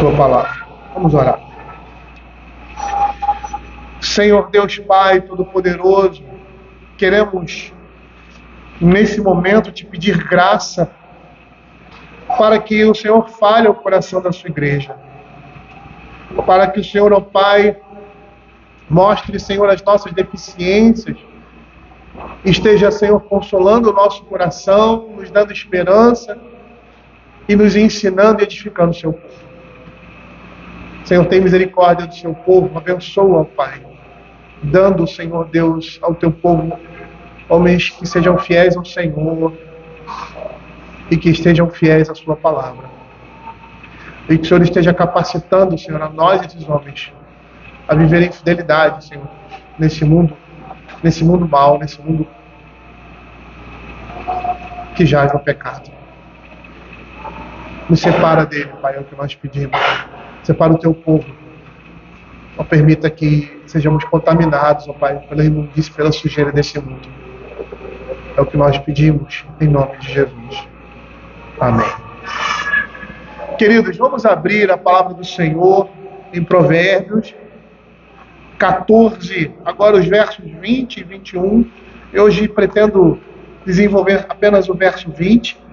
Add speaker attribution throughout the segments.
Speaker 1: Sua palavra. Vamos orar. Senhor Deus Pai Todo-Poderoso, queremos nesse momento te pedir graça para que o Senhor fale ao coração da sua igreja, para que o Senhor, ó Pai, mostre, Senhor, as nossas deficiências, esteja, Senhor, consolando o nosso coração, nos dando esperança e nos ensinando e edificando o seu povo. Senhor, tem misericórdia do seu povo, abençoa, ó Pai, dando, Senhor Deus, ao teu povo homens que sejam fiéis ao Senhor e que estejam fiéis à sua palavra. E que o Senhor esteja capacitando, Senhor, a nós, esses homens, a viver em fidelidade, Senhor, nesse mundo mau, nesse mundo que jaz no pecado. Nos separa dele, Pai, é o que nós pedimos. Separa o teu povo. Não permita que sejamos contaminados, ó Pai, pela imundície, pela sujeira desse mundo. É o que nós pedimos, em nome de Jesus. Amém. Queridos, vamos abrir a palavra do Senhor em Provérbios 14, agora os versos 20 e 21. Eu hoje pretendo desenvolver apenas o verso 20.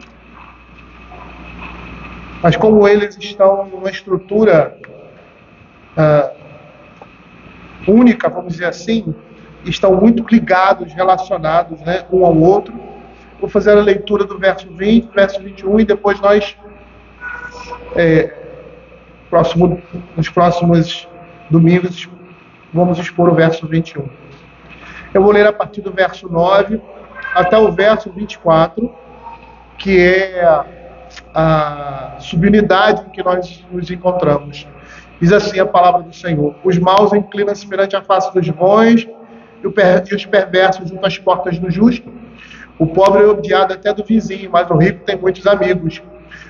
Speaker 1: Mas como eles estão numa estrutura única, vamos dizer assim, estão muito ligados, relacionados, né, um ao outro, vou fazer a leitura do verso 20, verso 21, e depois nós, nos próximos domingos, vamos expor o verso 21. Eu vou ler a partir do verso 9 até o verso 24, que é a subunidade em que nós nos encontramos. Diz assim a palavra do Senhor: os maus inclinam-se perante a face dos bons, e os perversos junto às portas do justo. O pobre é odiado até do vizinho, mas o rico tem muitos amigos.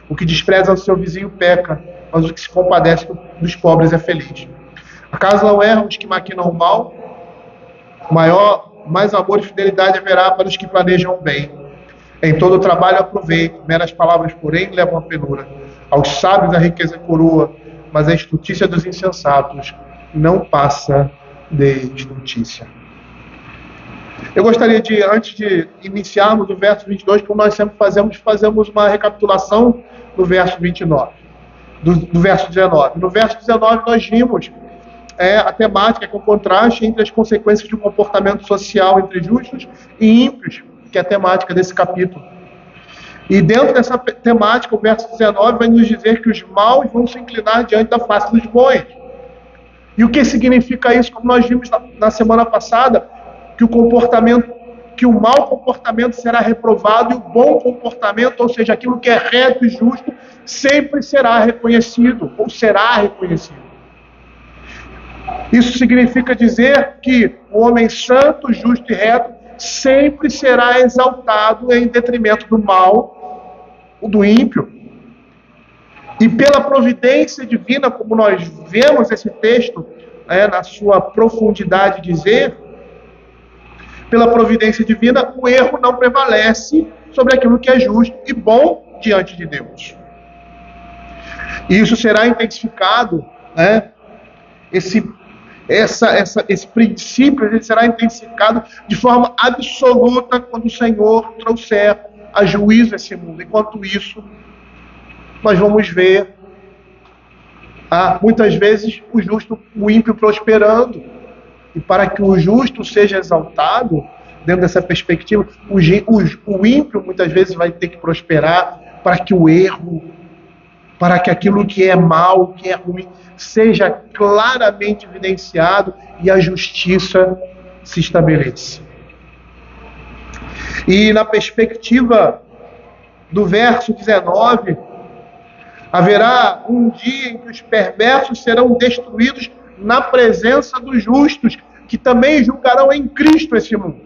Speaker 1: O que despreza o seu vizinho peca, mas o que se compadece dos pobres é feliz. Acaso não erram os que maquinam o mal? Mais amor e fidelidade haverá para os que planejam o bem. Em todo o trabalho aproveito, meras palavras, porém, levam a penura. Aos sábios a riqueza coroa, mas a estultícia dos insensatos não passa de estultícia. Eu gostaria de, antes de iniciarmos o verso 22, como nós sempre fazemos uma recapitulação do verso 29, do verso 19. No verso 19 nós vimos a temática, que é o contraste entre as consequências de um comportamento social entre justos e ímpios, que é a temática desse capítulo. E dentro dessa temática, o verso 19 vai nos dizer que os maus vão se inclinar diante da face dos bons. E o que significa isso? Como nós vimos na semana passada, que o mau comportamento será reprovado e o bom comportamento, ou seja, aquilo que é reto e justo, sempre será reconhecido, ou será reconhecido. Isso significa dizer que o homem santo, justo e reto sempre será exaltado em detrimento do mal, do ímpio. E pela providência divina, como nós vemos esse texto na sua profundidade dizer, pela providência divina, o erro não prevalece sobre aquilo que é justo e bom diante de Deus. E isso será intensificado, esse princípio ele será intensificado de forma absoluta quando o Senhor trouxer a juízo esse mundo. Enquanto isso, nós vamos ver muitas vezes o ímpio prosperando. E para que o justo seja exaltado, dentro dessa perspectiva, o ímpio muitas vezes vai ter que prosperar para que o erro, para que aquilo que é mal, que é ruim, seja claramente evidenciado e a justiça se estabeleça. E na perspectiva do verso 19, haverá um dia em que os perversos serão destruídos na presença dos justos, que também julgarão em Cristo esse mundo.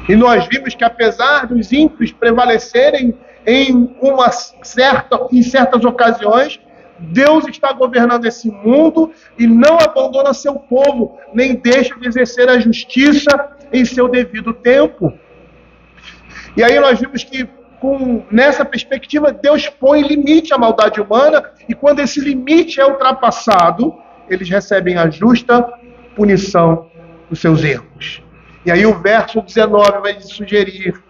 Speaker 1: E nós vimos que apesar dos ímpios prevalecerem em certas ocasiões, Deus está governando esse mundo e não abandona seu povo, nem deixa de exercer a justiça em seu devido tempo. E aí nós vimos que nessa perspectiva, Deus põe limite à maldade humana, e quando esse limite é ultrapassado, eles recebem a justa punição dos seus erros. E aí o verso 19 vai sugerir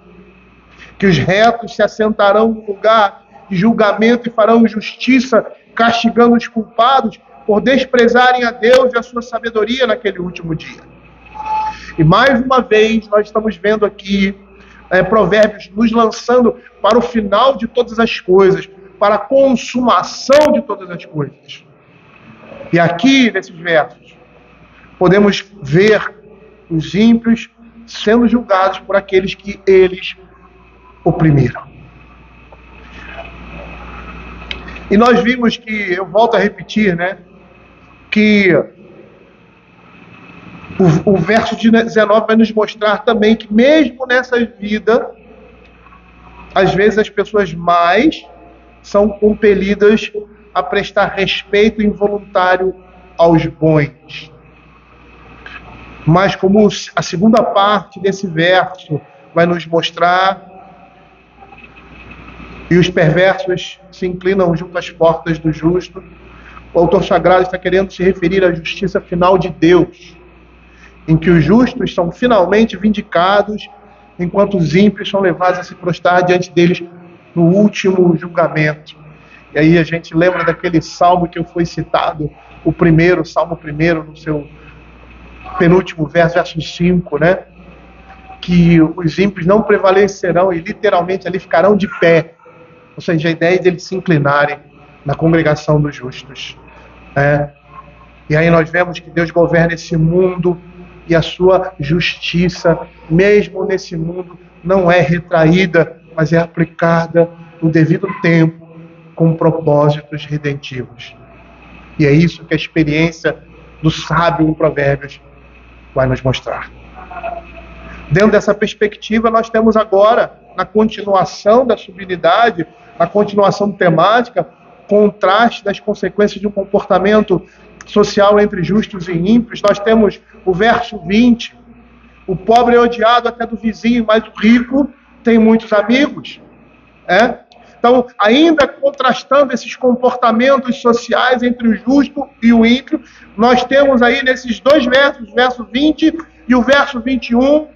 Speaker 1: que os retos se assentarão no lugar de julgamento e farão justiça, castigando os culpados por desprezarem a Deus e a sua sabedoria naquele último dia. E mais uma vez nós estamos vendo aqui Provérbios nos lançando para o final de todas as coisas, para a consumação de todas as coisas. E aqui, nesses versos, podemos ver os ímpios sendo julgados por aqueles que eles oprimiram. E nós vimos que, eu volto a repetir, que o verso 19 vai nos mostrar também que mesmo nessa vida, às vezes as pessoas mais são compelidas a prestar respeito involuntário aos bons. Mas como a segunda parte desse verso vai nos mostrar, e os perversos se inclinam junto às portas do justo, o autor sagrado está querendo se referir à justiça final de Deus, em que os justos são finalmente vindicados, enquanto os ímpios são levados a se prostrar diante deles no último julgamento. E aí a gente lembra daquele salmo que foi citado, o primeiro, Salmo 1, no seu penúltimo verso, verso 5, que os ímpios não prevalecerão e literalmente ali ficarão de pé. Ou seja, a ideia de eles se inclinarem na congregação dos justos. E aí nós vemos que Deus governa esse mundo e a sua justiça, mesmo nesse mundo, não é retraída, mas é aplicada no devido tempo, com propósitos redentivos. E é isso que a experiência do sábio em Provérbios vai nos mostrar. Dentro dessa perspectiva, nós temos agora, na continuação da sublimidade, na continuação temática, contraste das consequências de um comportamento social entre justos e ímpios. Nós temos o verso 20, o pobre é odiado até do vizinho, mas o rico tem muitos amigos. Então, ainda contrastando esses comportamentos sociais entre o justo e o ímpio, nós temos aí nesses dois versos, o verso 20 e o verso 21,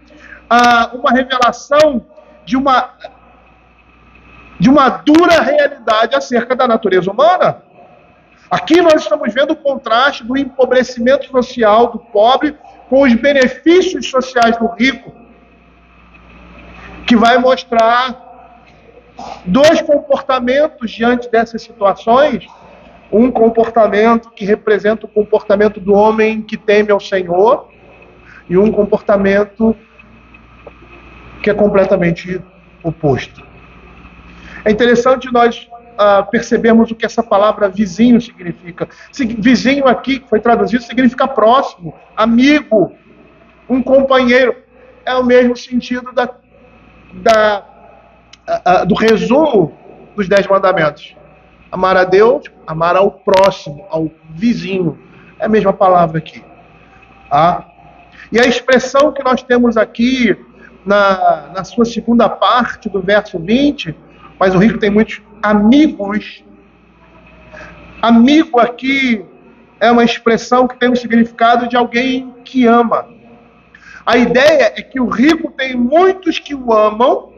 Speaker 1: uma revelação de uma dura realidade acerca da natureza humana. Aqui nós estamos vendo o contraste do empobrecimento social do pobre com os benefícios sociais do rico, que vai mostrar dois comportamentos diante dessas situações. Um comportamento que representa o comportamento do homem que teme ao Senhor, e um comportamento que é completamente oposto. É interessante nós percebermos o que essa palavra vizinho significa. Vizinho aqui, que foi traduzido, significa próximo, amigo, um companheiro. É o mesmo sentido do resumo dos 10 mandamentos. Amar a Deus, amar ao próximo, ao vizinho. É a mesma palavra aqui. E a expressão que nós temos aqui, na sua segunda parte do verso 20, mas o rico tem muitos amigos. Amigo aqui é uma expressão que tem um significado de alguém que ama. A ideia é que o rico tem muitos que o amam,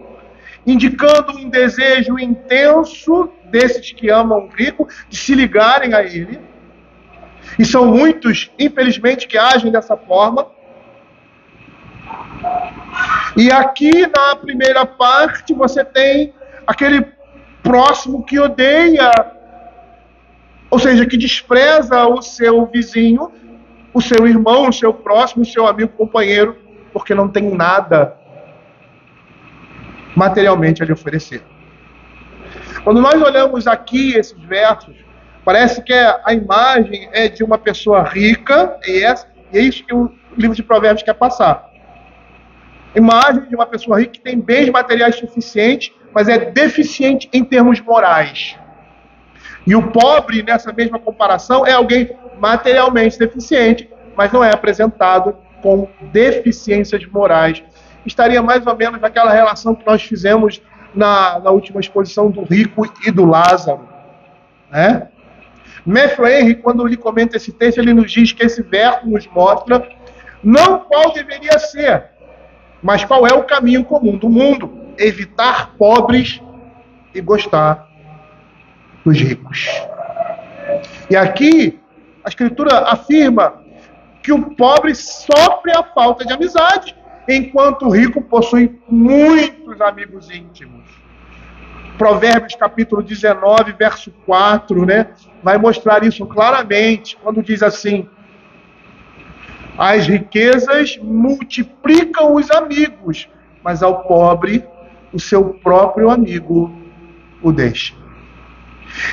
Speaker 1: indicando um desejo intenso desses que amam o rico de se ligarem a ele. E são muitos, infelizmente, que agem dessa forma. E aqui na primeira parte você tem aquele próximo que odeia, ou seja, que despreza o seu vizinho, o seu irmão, o seu próximo, o seu amigo, companheiro, porque não tem nada materialmente a lhe oferecer. Quando nós olhamos aqui esses versos, parece que a imagem é de uma pessoa rica, e é isso que o livro de Provérbios quer passar. Imagem de uma pessoa rica que tem bens materiais suficientes, mas é deficiente em termos morais. E o pobre, nessa mesma comparação, é alguém materialmente deficiente, mas não é apresentado com deficiências morais. Estaria mais ou menos naquela relação que nós fizemos na última exposição do rico e do Lázaro. Né? Matthew Henry, quando ele comenta esse texto, ele nos diz que esse verso nos mostra não qual deveria ser, mas qual é o caminho comum do mundo: evitar pobres e gostar dos ricos. E aqui a Escritura afirma que o pobre sofre a falta de amizade, enquanto o rico possui muitos amigos íntimos. Provérbios capítulo 19, verso 4, né, vai mostrar isso claramente, quando diz assim: as riquezas multiplicam os amigos, mas ao pobre o seu próprio amigo o deixa.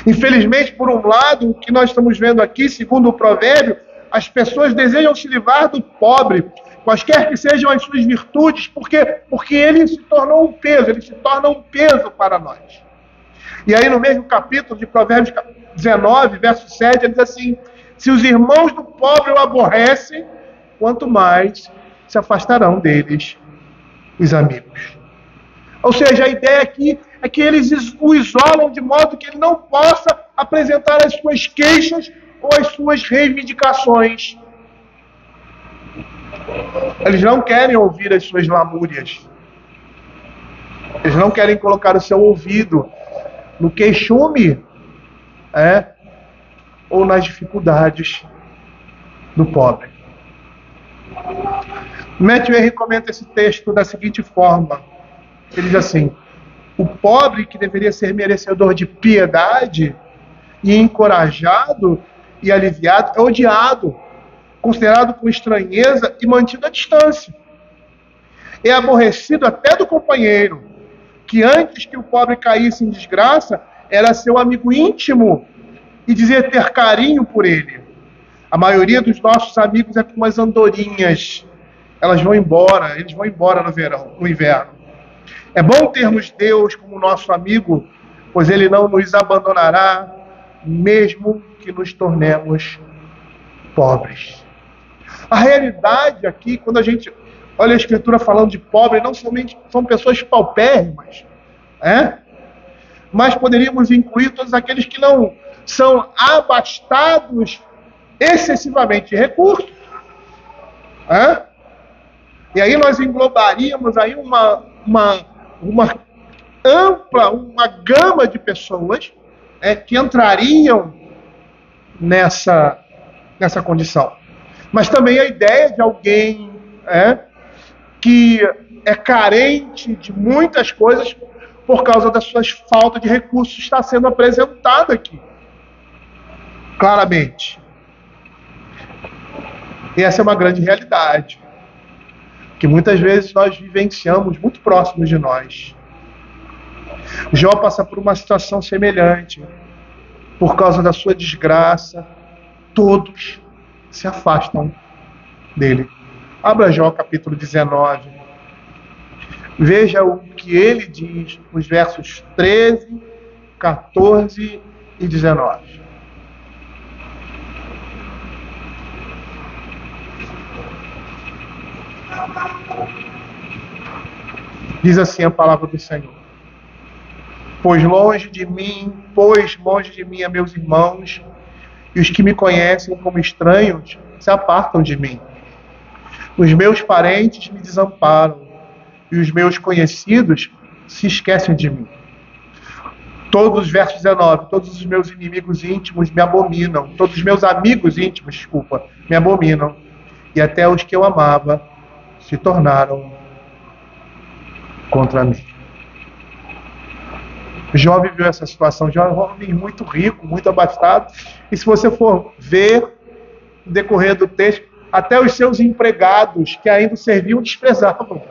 Speaker 1: Infelizmente, por um lado, o que nós estamos vendo aqui, segundo o provérbio, as pessoas desejam se livrar do pobre, quaisquer que sejam as suas virtudes, porque ele se tornou um peso, ele se torna um peso para nós. E aí no mesmo capítulo de Provérbios 19, verso 7, ele diz assim: se os irmãos do pobre o aborrecem, quanto mais se afastarão deles os amigos. Ou seja, a ideia aqui é que eles o isolam de modo que ele não possa apresentar as suas queixas ou as suas reivindicações. Eles não querem ouvir as suas lamúrias. Eles não querem colocar o seu ouvido no queixume, ou nas dificuldades do pobre. Matthew Henry comenta esse texto da seguinte forma. Ele diz assim: o pobre, que deveria ser merecedor de piedade e encorajado e aliviado, é odiado, considerado com estranheza e mantido à distância. É aborrecido até do companheiro, que antes que o pobre caísse em desgraça, era seu amigo íntimo e dizia ter carinho por ele. A maioria dos nossos amigos é como as andorinhas. Eles vão embora no inverno. É bom termos Deus como nosso amigo, pois Ele não nos abandonará, mesmo que nos tornemos pobres. A realidade aqui, quando a gente olha a Escritura falando de pobre, não somente são pessoas paupérrimas, mas poderíamos incluir todos aqueles que não são abastados excessivamente de recursos. E aí nós englobaríamos aí uma ampla, uma gama de pessoas que entrariam nessa condição. Mas também a ideia de alguém que é carente de muitas coisas por causa das suas faltas de recursos está sendo apresentada aqui, claramente. E essa é uma grande realidade, que muitas vezes nós vivenciamos muito próximos de nós. Jó passa por uma situação semelhante. Por causa da sua desgraça, todos se afastam dele. Abra Jó capítulo 19. Veja o que ele diz nos versos 13, 14 e 19. Diz assim a palavra do Senhor: Pois longe de mim a meus irmãos, e os que me conhecem como estranhos se apartam de mim. Os meus parentes me desamparam, e os meus conhecidos se esquecem de mim. Todos os versos 19, todos os meus inimigos íntimos me abominam, todos os meus amigos íntimos, me abominam, e até os que eu amava se tornaram contra mim. Jó viveu essa situação. Jó é um homem muito rico, muito abastado, e se você for ver no decorrer do texto, até os seus empregados que ainda serviam desprezavam.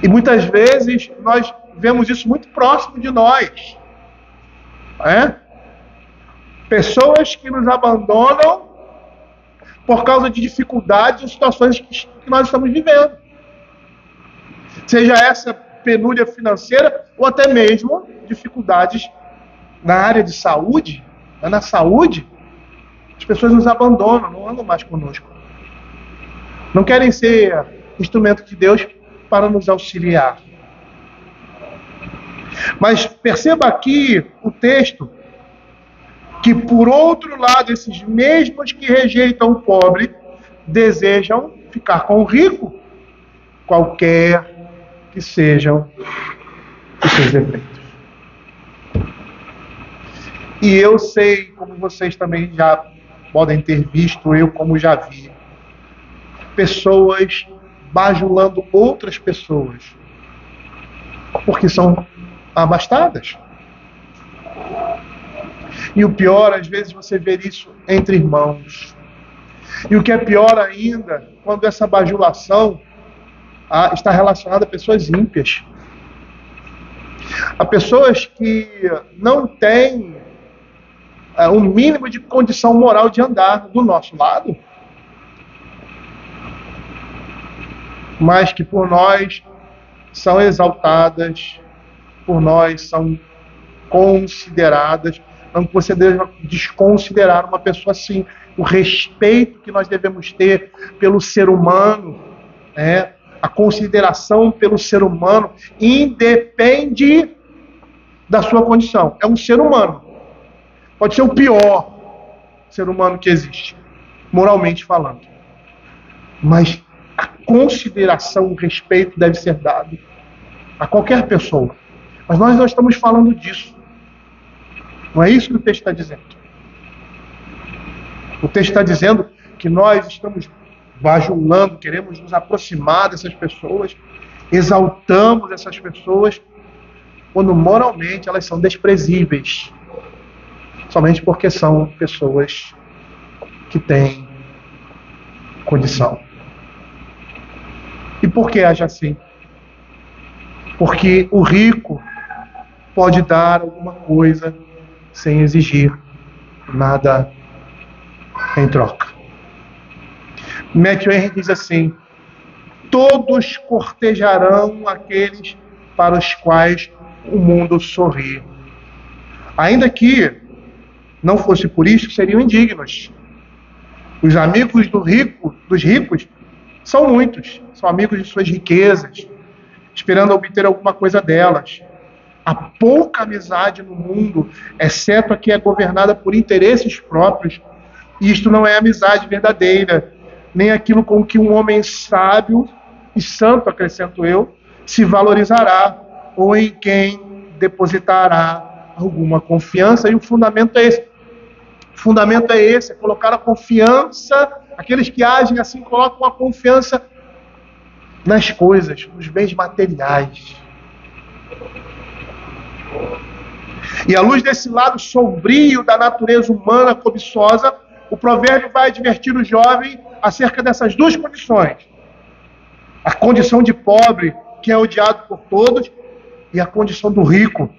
Speaker 1: E muitas vezes nós vemos isso muito próximo de nós. Pessoas que nos abandonam por causa de dificuldades ou situações que nós estamos vivendo. Seja essa penúria financeira ou até mesmo dificuldades na área de saúde. Na saúde, as pessoas nos abandonam, não andam mais conosco. Não querem ser instrumento de Deus para nos auxiliar. Mas perceba aqui o texto, que por outro lado, esses mesmos que rejeitam o pobre, desejam ficar com o rico, qualquer que sejam os seus defeitos. E eu sei, como vocês também já podem ter visto, eu como já vi, pessoas bajulando outras pessoas, porque são abastadas. E o pior, às vezes, você vê isso entre irmãos. E o que é pior ainda, quando essa bajulação está relacionada a pessoas ímpias. A pessoas que não têm um mínimo de condição moral de andar do nosso lado, mas que por nós são exaltadas, por nós são consideradas. Não que você deva desconsiderar uma pessoa assim. O respeito que nós devemos ter pelo ser humano, a consideração pelo ser humano, independe da sua condição. É um ser humano. Pode ser o pior ser humano que existe, moralmente falando. Mas a consideração, o respeito deve ser dado a qualquer pessoa. Mas nós não estamos falando disso. Não é isso que o texto está dizendo. O texto está dizendo que nós estamos bajulando, queremos nos aproximar dessas pessoas, exaltamos essas pessoas, quando moralmente elas são desprezíveis, somente porque são pessoas que têm condição. E por que age assim? Porque o rico pode dar alguma coisa sem exigir nada em troca. Matthew Henry diz assim: todos cortejarão aqueles para os quais o mundo sorri. Ainda que não fosse por isso, seriam indignos. Os amigos dos ricos são muitos, são amigos de suas riquezas, esperando obter alguma coisa delas. Há pouca amizade no mundo, exceto a que é governada por interesses próprios. E isto não é amizade verdadeira, nem aquilo com que um homem sábio e santo, acrescento eu, se valorizará, ou em quem depositará alguma confiança. E o fundamento é esse. O fundamento é esse, é colocar a confiança, aqueles que agem assim colocam a confiança nas coisas, nos bens materiais. E à luz desse lado sombrio da natureza humana cobiçosa, o provérbio vai advertir o jovem acerca dessas duas condições. A condição de pobre, que é odiado por todos, e a condição do rico,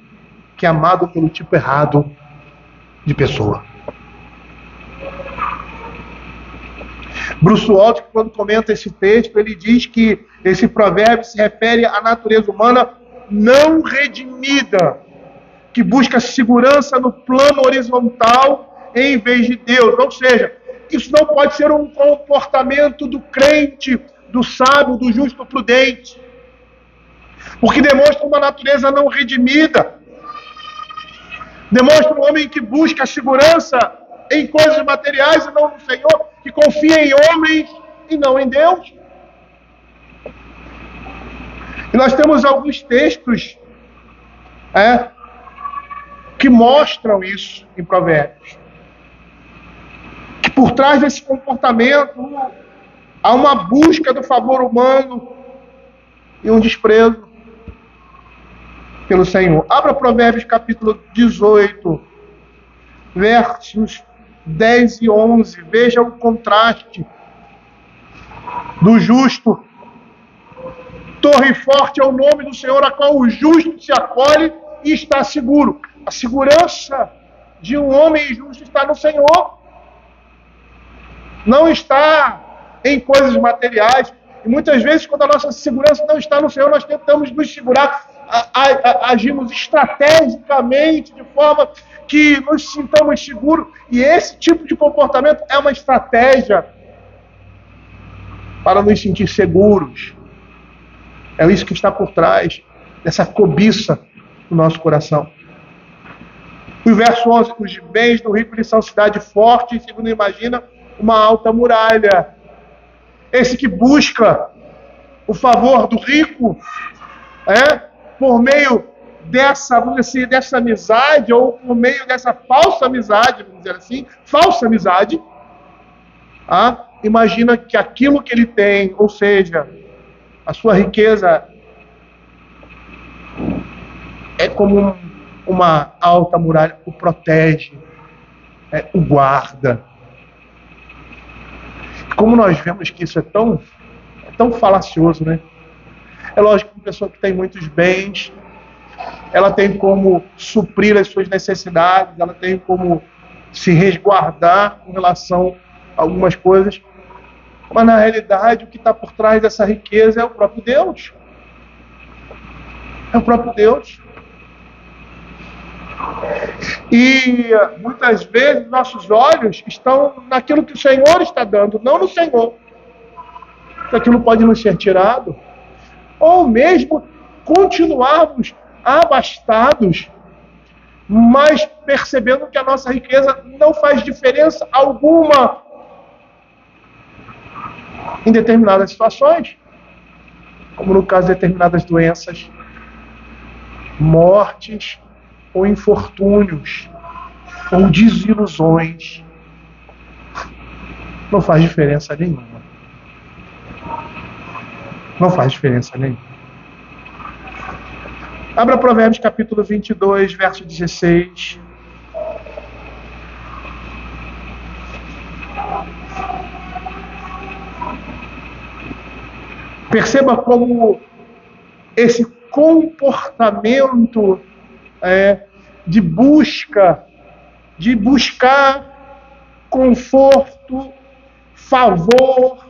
Speaker 1: que é amado pelo tipo errado de pessoa. Bruce Waltke, quando comenta esse texto, ele diz que esse provérbio se refere à natureza humana não redimida, que busca segurança no plano horizontal em vez de Deus. Ou seja, isso não pode ser um comportamento do crente, do sábio, do justo, do prudente, porque demonstra uma natureza não redimida, demonstra um homem que busca a segurança em coisas materiais e não no Senhor, que confia em homens e não em Deus. E nós temos alguns textos que mostram isso em Provérbios. Que por trás desse comportamento há uma busca do favor humano e um desprezo pelo Senhor. Abra Provérbios capítulo 18, versos 10 e 11. Veja o contraste do justo. Torre forte é o nome do Senhor, a qual o justo se acolhe e está seguro. A segurança de um homem justo está no Senhor. Não está em coisas materiais. E muitas vezes, quando a nossa segurança não está no Senhor, nós tentamos nos segurar, agimos estrategicamente, de forma que nos sintamos seguros. E esse tipo de comportamento é uma estratégia para nos sentir seguros. É isso que está por trás dessa cobiça no nosso coração. O verso 11, os bens do rico eles são cidade forte, e segundo imagina, uma alta muralha. Esse que busca o favor do rico, por meio dessa, vamos dizer assim, dessa amizade, ou por meio dessa falsa amizade, vamos dizer assim, falsa amizade, imagina que aquilo que ele tem, ou seja, a sua riqueza, é como uma alta muralha, o protege, o guarda. Como nós vemos que isso é tão falacioso, né? É lógico que uma pessoa que tem muitos bens, ela tem como suprir as suas necessidades, ela tem como se resguardar com relação a algumas coisas, mas na realidade o que está por trás dessa riqueza é o próprio Deus. É o próprio Deus. E muitas vezes nossos olhos estão naquilo que o Senhor está dando, não no Senhor. Aquilo pode nos ser tirado, ou mesmo continuarmos abastados, mas percebendo que a nossa riqueza não faz diferença alguma em determinadas situações, como no caso de determinadas doenças, mortes, ou infortúnios, ou desilusões. Não faz diferença nenhuma. Não faz diferença nenhuma. Abra Provérbios capítulo 22, verso 16. Perceba como esse comportamento de buscar conforto, favor,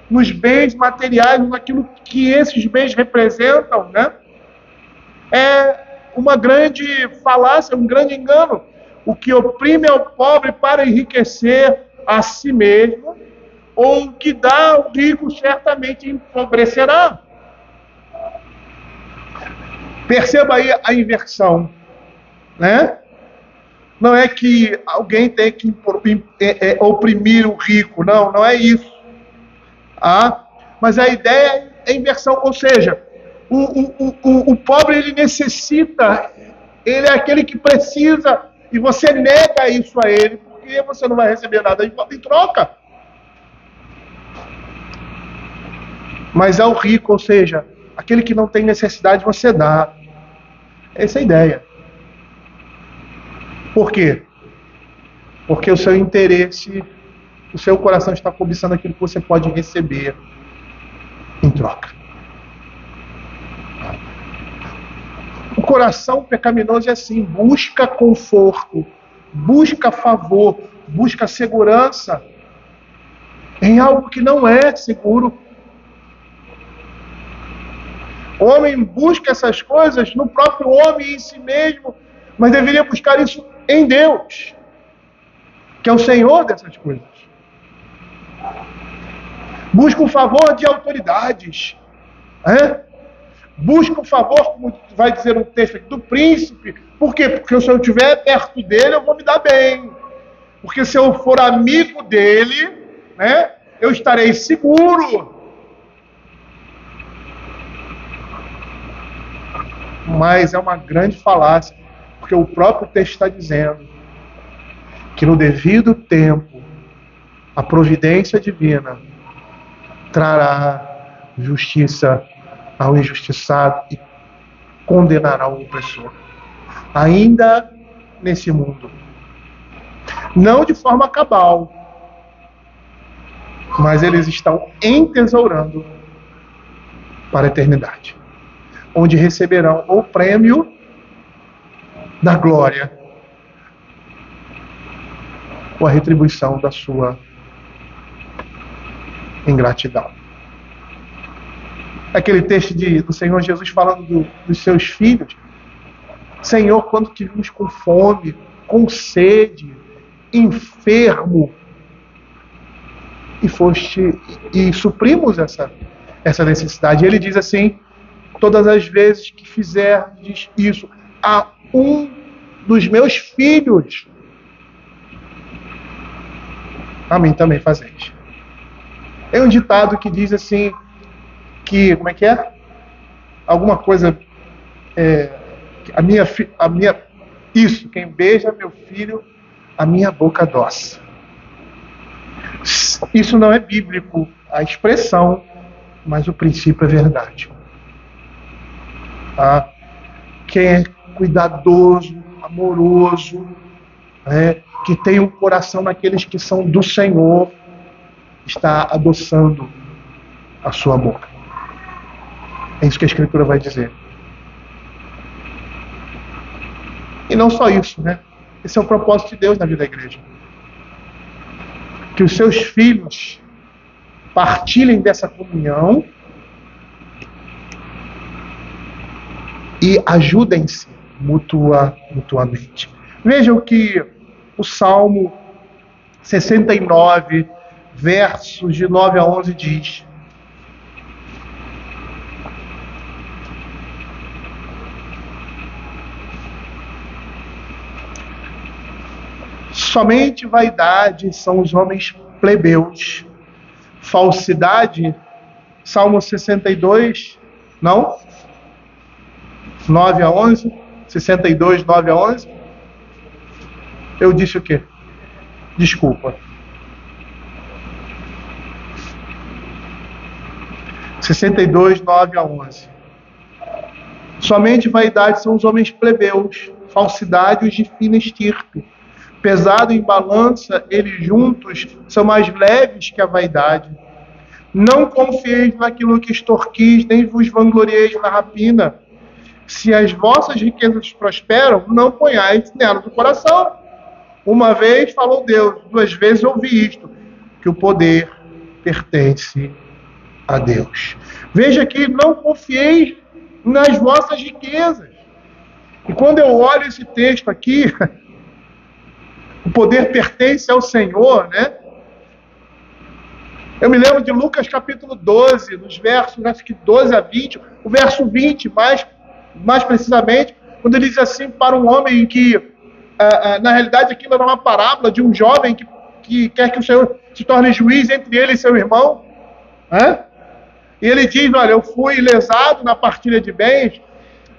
Speaker 1: nos bens materiais, naquilo que esses bens representam, é uma grande falácia, um grande engano. O que oprime ao pobre para enriquecer a si mesmo, ou o que dá ao rico certamente empobrecerá. Perceba aí a inversão, Não é que alguém tem que oprimir o rico, não é isso. Mas a ideia é a inversão, ou seja, o pobre ele necessita, ele é aquele que precisa, e você nega isso a ele, porque você não vai receber nada em troca. Mas ao rico, ou seja, aquele que não tem necessidade, você dá. Essa é a ideia. Por quê? Porque o seu interesse, o seu coração está cobiçando aquilo que você pode receber em troca. O coração pecaminoso é assim, busca conforto, busca favor, busca segurança em algo que não é seguro. O homem busca essas coisas no próprio homem em si mesmo, mas deveria buscar isso em Deus, que é o Senhor dessas coisas. Busca o favor de autoridades, busca o favor, como vai dizer o texto aqui, do príncipe. Por quê? Porque se eu estiver perto dele, eu vou me dar bem. Porque se eu for amigo dele, eu estarei seguro. Mas é uma grande falácia, porque o próprio texto está dizendo que no devido tempo a providência divina trará justiça ao injustiçado e condenará o opressor, ainda nesse mundo. Não de forma cabal, mas eles estão entesourando para a eternidade, onde receberão o prêmio da glória ou a retribuição da sua ingratidão. Aquele texto do Senhor Jesus falando dos seus filhos. Senhor, quando te vimos com fome, com sede, enfermo, e suprimos essa necessidade. Ele diz assim, todas as vezes que fizerdes isso a um dos meus filhos, a mim também fazeis. Tem um ditado que diz assim, que, como é que é? Alguma coisa, isso, quem beija meu filho, a minha boca doce. Isso não é bíblico, a expressão, mas o princípio é verdade. Tá? Quem é cuidadoso, amoroso, que tem um coração naqueles que são do Senhor, está adoçando a sua boca. É isso que a Escritura vai dizer. E não só isso, né? Esse é o propósito de Deus na vida da igreja. Que os seus filhos partilhem dessa comunhão e ajudem-se mutuamente. Vejam que o Salmo 69, versos de 9 a 11 diz: somente vaidade são os homens plebeus. Falsidade, Salmo 62, não? 9 a 11? 62, 9 a 11? Eu disse o quê? Desculpa. 62, 9 a 11. Somente vaidade são os homens plebeus, falsidade os de fina estirpe. Pesado em balança, eles juntos são mais leves que a vaidade. Não confieis naquilo que extorquis, nem vos vanglorieis na rapina. Se as vossas riquezas prosperam, não ponhais nelas o coração. Uma vez falou Deus, 2 vezes ouvi isto, que o poder pertence a Deus. Veja que não confieis nas vossas riquezas. E quando eu olho esse texto aqui, o poder pertence ao Senhor, né? Eu me lembro de Lucas capítulo 12, nos versos, acho que 12 a 20, o verso 20, mais precisamente, quando ele diz assim para um homem que, na realidade, aquilo era uma parábola de um jovem que quer que o Senhor se torne juiz entre ele e seu irmão. E ele diz, olha, eu fui lesado na partilha de bens,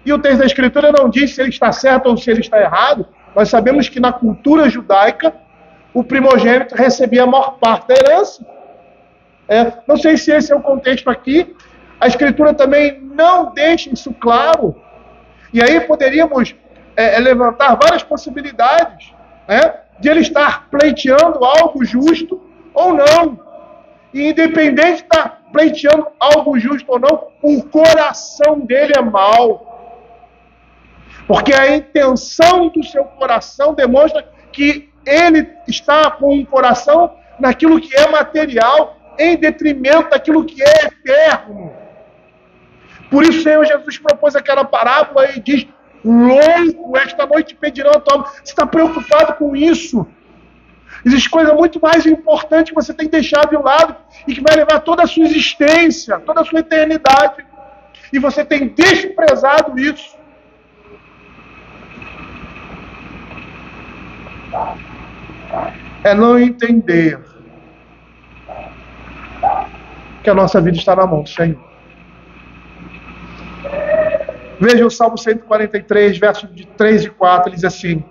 Speaker 1: e o texto da Escritura não diz se ele está certo ou se ele está errado. Nós sabemos que na cultura judaica, o primogênito recebia a maior parte da herança. Não sei se esse é o contexto aqui. A Escritura também não deixa isso claro. E aí poderíamos levantar várias possibilidades, de ele estar pleiteando algo justo ou não. E independente de estar pleiteando algo justo ou não, o coração dele é mau. Porque a intenção do seu coração demonstra que ele está com um coração naquilo que é material, em detrimento daquilo que é eterno. Por isso o Senhor Jesus propôs aquela parábola e diz, louco, esta noite pedirão a tua alma. Você está preocupado com isso? Existe coisa muito mais importante que você tem deixado de lado e que vai levar toda a sua existência, toda a sua eternidade. E você tem desprezado isso. É não entender que a nossa vida está na mão do Senhor. Veja o Salmo 143, versos de 3 e 4, ele diz assim,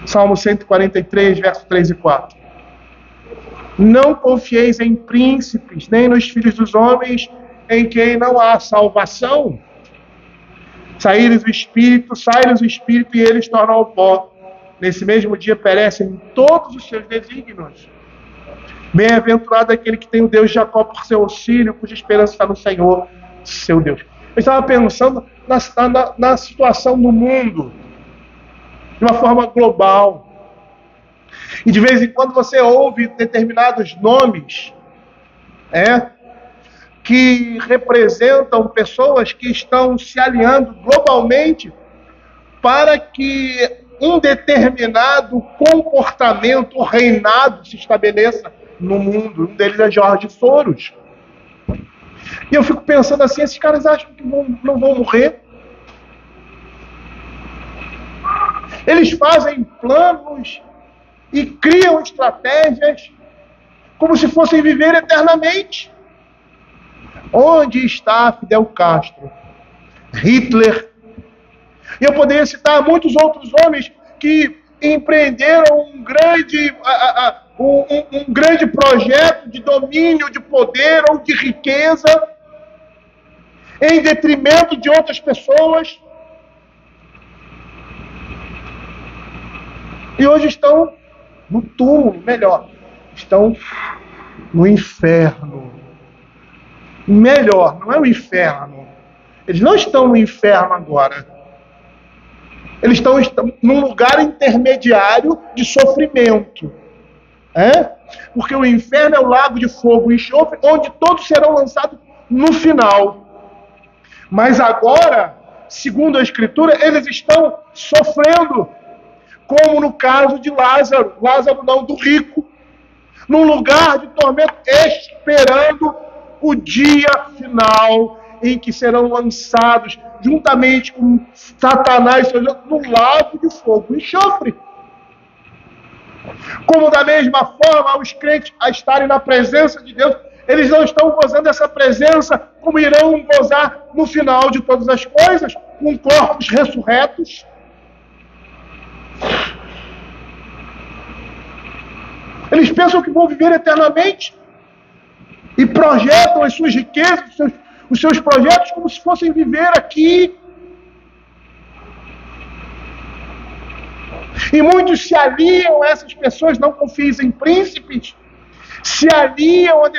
Speaker 1: Salmo 143, versos 3 e 4. Não confieis em príncipes, nem nos filhos dos homens, em quem não há salvação. Sai-lhes o espírito e eles tornam ao pó. Nesse mesmo dia perecem todos os seus desígnios. Bem-aventurado aquele que tem o Deus de Jacó por seu auxílio, cuja esperança está no Senhor, seu Deus. Eu estava pensando na situação do mundo, de uma forma global. E de vez em quando você ouve determinados nomes, que representam pessoas que estão se alinhando globalmente para que um determinado comportamento, reinado se estabeleça no mundo. Um deles é George Soros. E eu fico pensando assim, esses caras acham que não vão morrer? Eles fazem planos e criam estratégias como se fossem viver eternamente. Onde está Fidel Castro? Hitler? E eu poderia citar muitos outros homens que empreenderam um grande projeto de domínio, de poder ou de riqueza em detrimento de outras pessoas. E hoje estão no túmulo, melhor, estão no inferno. Melhor, não é o inferno. Eles não estão no inferno agora. Eles estão num lugar intermediário de sofrimento. Porque o inferno é o lago de fogo e enxofre, onde todos serão lançados no final. Mas agora, segundo a Escritura, eles estão sofrendo, como no caso de Lázaro. Lázaro não, do rico. Num lugar de tormento, esperando o dia final em que serão lançados juntamente com Satanás no lago de fogo e enxofre. Como da mesma forma os crentes a estarem na presença de Deus, eles não estão gozando dessa presença como irão gozar no final de todas as coisas, com corpos ressurretos. Eles pensam que vão viver eternamente e projetam as suas riquezas, os seus projetos como se fossem viver aqui. E muitos se aliam a essas pessoas, não confiem em príncipes, se aliam a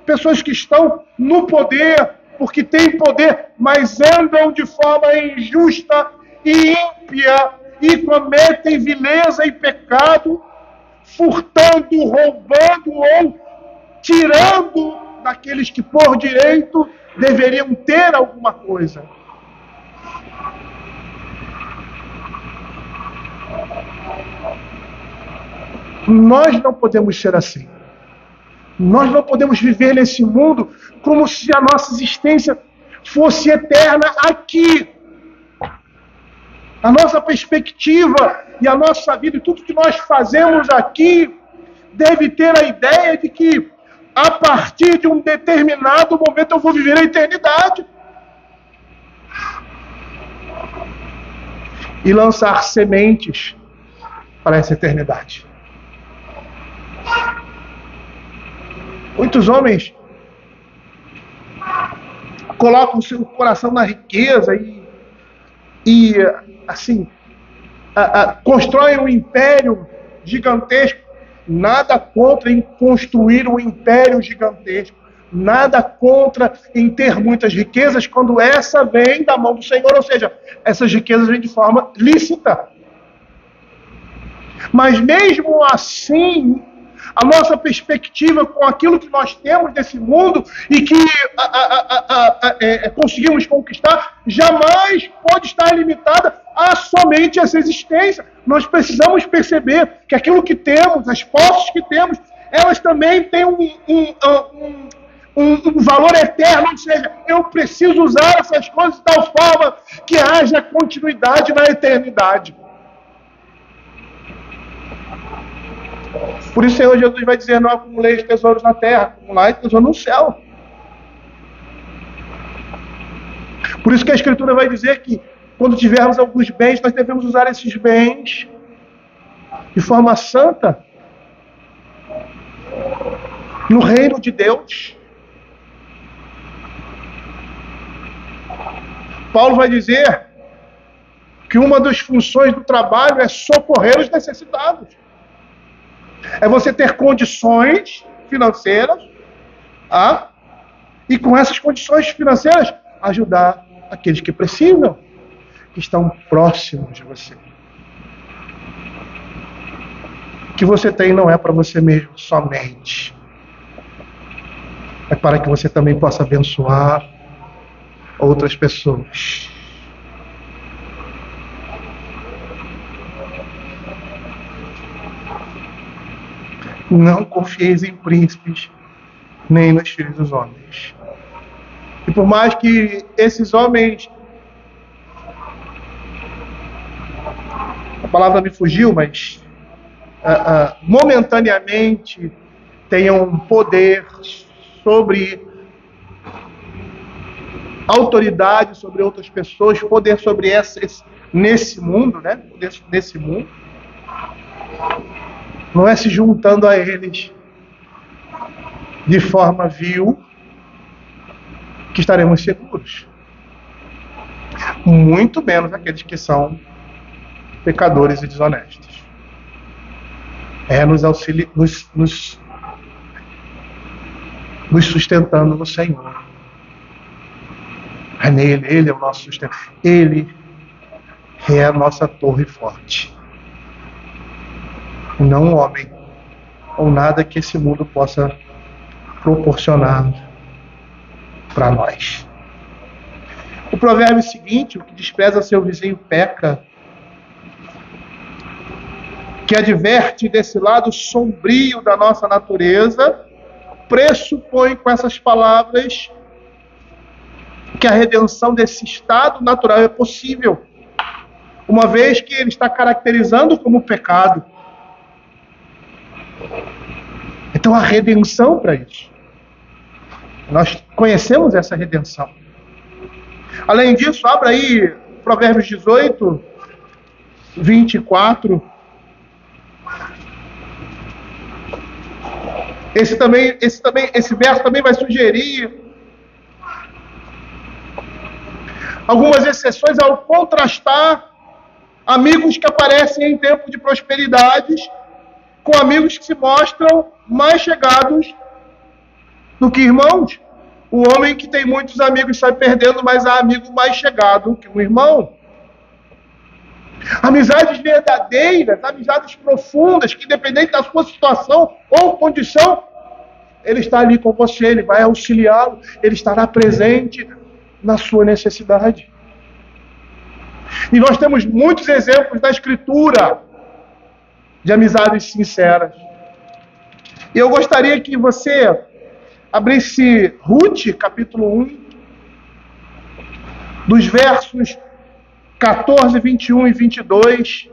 Speaker 1: pessoas que estão no poder, porque têm poder, mas andam de forma injusta e ímpia, e cometem vileza e pecado, furtando, roubando ou tirando daqueles que por direito deveriam ter alguma coisa. Nós não podemos ser assim. Nós não podemos viver nesse mundo como se a nossa existência fosse eterna aqui. A nossa perspectiva e a nossa vida e tudo que nós fazemos aqui deve ter a ideia de que a partir de um determinado momento eu vou viver a eternidade. E lançar sementes para essa eternidade. Muitos homens colocam o seu coração na riqueza e assim, constroem um império gigantesco. Nada contra em construir um império gigantesco. Nada contra em ter muitas riquezas quando essa vem da mão do Senhor. Ou seja, essas riquezas vêm de forma lícita. Mas mesmo assim, a nossa perspectiva com aquilo que nós temos desse mundo e que conseguimos conquistar, jamais pode estar limitada a somente essa existência. Nós precisamos perceber que aquilo que temos, as posses que temos, elas também têm um valor eterno, ou seja, eu preciso usar essas coisas de tal forma que haja continuidade na eternidade. Por isso o Senhor Jesus vai dizer, não acumuleis tesouros na terra, acumulai tesouro no céu. Por isso que a Escritura vai dizer que quando tivermos alguns bens, nós devemos usar esses bens de forma santa no reino de Deus. Paulo vai dizer que uma das funções do trabalho é socorrer os necessitados. É você ter condições financeiras, e com essas condições financeiras ajudar aqueles que precisam, que estão próximos de você. O que você tem não é para você mesmo somente. É para que você também possa abençoar outras pessoas. Não confieis em príncipes, nem nos filhos dos homens. E por mais que esses homens, a palavra me fugiu, mas momentaneamente tenham poder sobre autoridade sobre outras pessoas, poder sobre essas nesse mundo, né? Nesse mundo, não é se juntando a eles de forma vil que estaremos seguros. Muito menos aqueles que são pecadores e desonestos. É nos sustentando no Senhor. É nele, Ele é o nosso sustento. Ele é a nossa torre forte. Não um homem ou nada que esse mundo possa proporcionar para nós. O provérbio seguinte: o que despreza seu vizinho peca, que adverte desse lado sombrio da nossa natureza, pressupõe com essas palavras que a redenção desse estado natural é possível, uma vez que ele está caracterizando como pecado. Então há redenção para isso. Nós conhecemos essa redenção. Além disso, abra aí Provérbios 18, 24. Esse verso também vai sugerir algumas exceções ao contrastar amigos que aparecem em tempo de prosperidades com amigos que se mostram mais chegados do que irmãos. O homem que tem muitos amigos sai perdendo, mas há amigo mais chegado que um irmão. Amizades verdadeiras, amizades profundas, que independente da sua situação ou condição, ele está ali com você, ele vai auxiliá-lo, ele estará presente na sua necessidade. E nós temos muitos exemplos da Escritura de amizades sinceras. E eu gostaria que você abrisse Ruth, capítulo 1, dos versos 14, 21 e 22.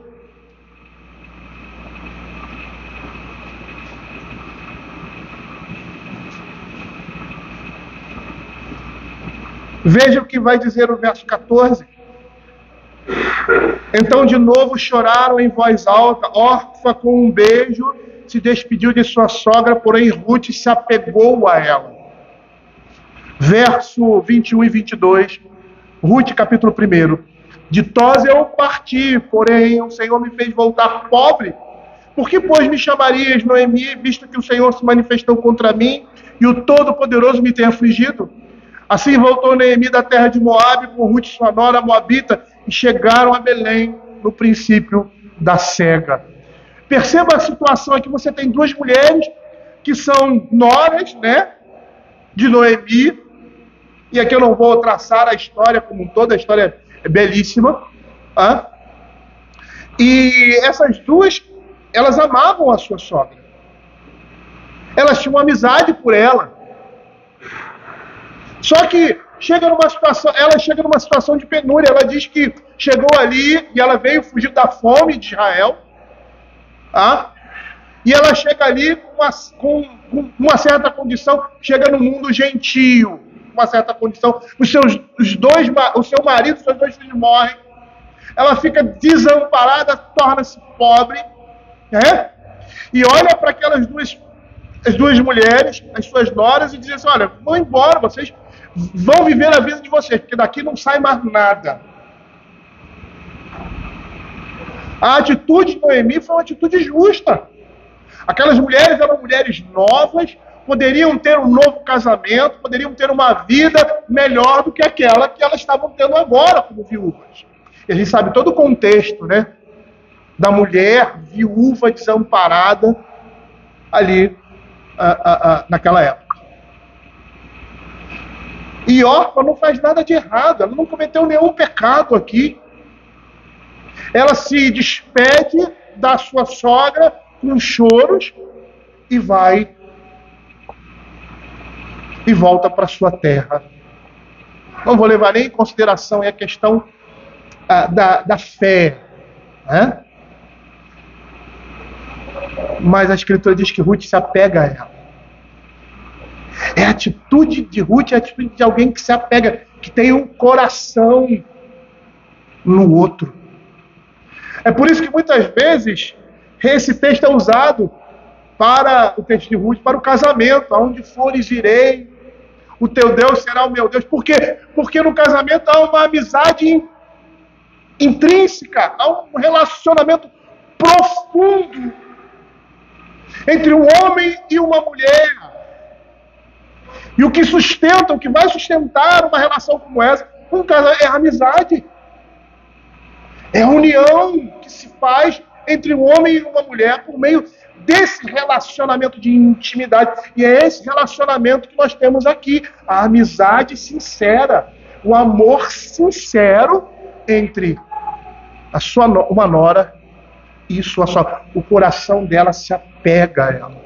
Speaker 1: Veja o que vai dizer o verso 14. Então de novo choraram em voz alta. Orfa, com um beijo, se despediu de sua sogra, porém Ruth se apegou a ela. Verso 21 e 22. Ruth, capítulo 1. Ditosa eu parti, porém o Senhor me fez voltar pobre. Por que, pois, me chamarias, Noemi, visto que o Senhor se manifestou contra mim e o Todo-Poderoso me tem afligido? Assim voltou Noemi da terra de Moabe com Ruth, sua nora moabita, e chegaram a Belém no princípio da cega. Perceba a situação aqui, você tem duas mulheres que são noras, né, de Noemi, e aqui eu não vou traçar a história como toda, a história é belíssima, e essas duas, elas amavam a sua sogra, elas tinham amizade por ela, só que ela chega numa situação de penúria. Ela diz que chegou ali e ela veio fugir da fome de Israel, e ela chega ali com uma certa condição, chega no mundo gentio, uma certa condição, o seu marido, os seus dois filhos morrem, ela fica desamparada, torna-se pobre, né? E olha para aquelas as duas mulheres, as suas noras, e diz assim: olha, vão embora, vocês vão viver a vida de vocês, porque daqui não sai mais nada. A atitude de Noemi foi uma atitude justa. Aquelas mulheres eram mulheres novas, poderiam ter um novo casamento, poderiam ter uma vida melhor do que aquela que elas estavam tendo agora como viúvas. E a gente sabe todo o contexto, né, da mulher viúva, desamparada, ali naquela época. E Orfa não faz nada de errado, ela não cometeu nenhum pecado aqui. Ela se despede da sua sogra com choros e volta para sua terra Não vou levar nem em consideração a questão da fé, né? Mas a Escritura diz que Ruth se apega a ela. É a atitude de Ruth, é a atitude de alguém que se apega, que tem um coração no outro. É por isso que muitas vezes esse texto é usado para o texto de Ruth, para o casamento. Aonde fores irei, o teu Deus será o meu Deus. Por quê? Porque no casamento há uma amizade intrínseca, há um relacionamento profundo entre um homem e uma mulher. E o que sustenta, o que vai sustentar uma relação como essa, um casamento, é a amizade. É a união que se faz entre um homem e uma mulher por meio desse relacionamento de intimidade. E é esse relacionamento que nós temos aqui. A amizade sincera, o amor sincero entre uma nora e sua sogra. O coração dela se apega a ela.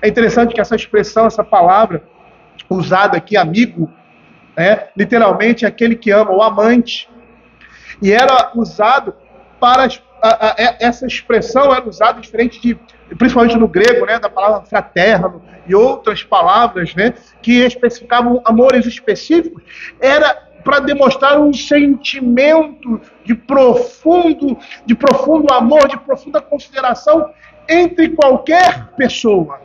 Speaker 1: É interessante que essa expressão, essa palavra usada aqui, amigo, literalmente é aquele que ama, o amante. E era usado para essa expressão era usada diferente principalmente no grego, da palavra fraterno e outras palavras, que especificavam amores específicos. Era para demonstrar um sentimento de profundo amor, de profunda consideração entre qualquer pessoa,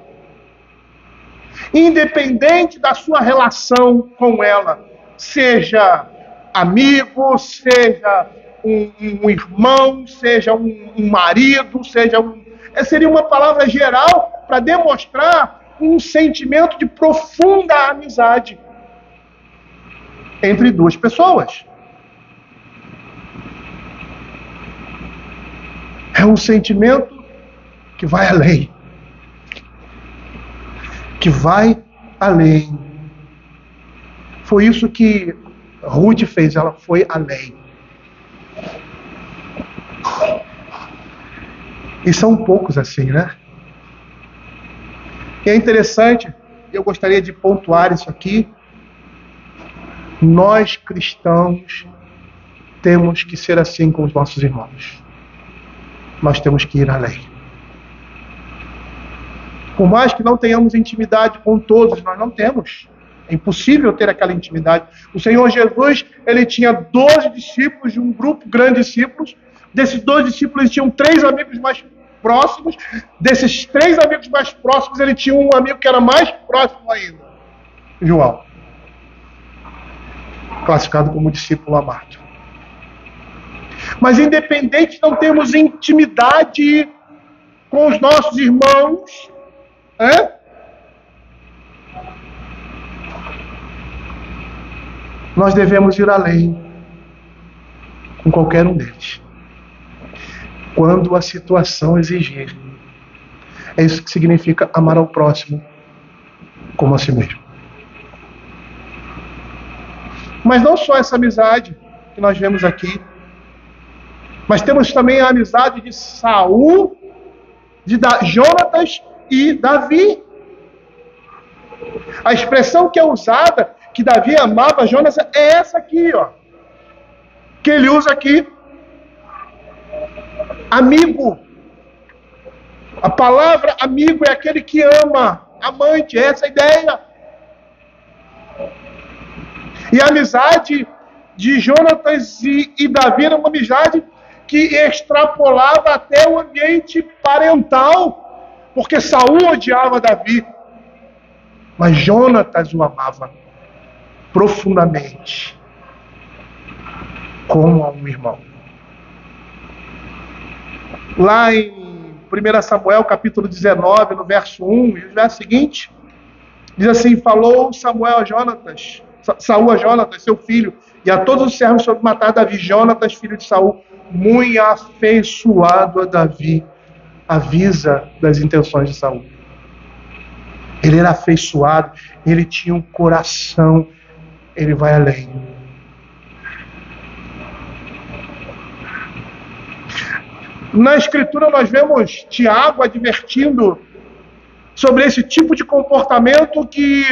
Speaker 1: independente da sua relação com ela, seja amigo, seja um irmão, seja um marido, seria uma palavra geral para demonstrar um sentimento de profunda amizade entre duas pessoas. É um sentimento que vai além. Que vai além. Foi isso que Ruth fez, ela foi além. E são poucos assim, né? E é interessante, eu gostaria de pontuar isso aqui. Nós cristãos temos que ser assim com os nossos irmãos. Nós temos que ir além. Por mais que não tenhamos intimidade com todos, nós não temos. É impossível ter aquela intimidade. O Senhor Jesus, ele tinha 12 discípulos, de um grupo grande de discípulos. Desses 12 discípulos, ele tinha 3 amigos mais próximos. Desses 3 amigos mais próximos, ele tinha um amigo que era mais próximo ainda. João. Classificado como discípulo amado. Mas independente de não termos intimidade com os nossos irmãos, nós devemos ir além com qualquer um deles, quando a situação exigir. É isso que significa amar ao próximo como a si mesmo. Mas não só essa amizade que nós vemos aqui, mas temos também a amizade de Saul, de Jonatas e Davi. A expressão que é usada, que Davi amava Jonas, é essa aqui, que ele usa aqui. Amigo. A palavra amigo é aquele que ama. Amante, é essa a ideia. E a amizade de Jonatas e Davi era uma amizade que extrapolava até o ambiente parental, porque Saul odiava Davi, mas Jonatas o amava profundamente, como a um irmão. Lá em 1 Samuel, capítulo 19, no verso 1, e o verso seguinte, diz assim: falou Saul a Jonatas, seu filho, e a todos os servos sobre matar Davi. Jonatas, filho de Saul, muito afeiçoado a Davi, avisa das intenções de Saul. Ele era afeiçoado, ele tinha um coração, ele vai além. Na Escritura nós vemos Tiago advertindo sobre esse tipo de comportamento que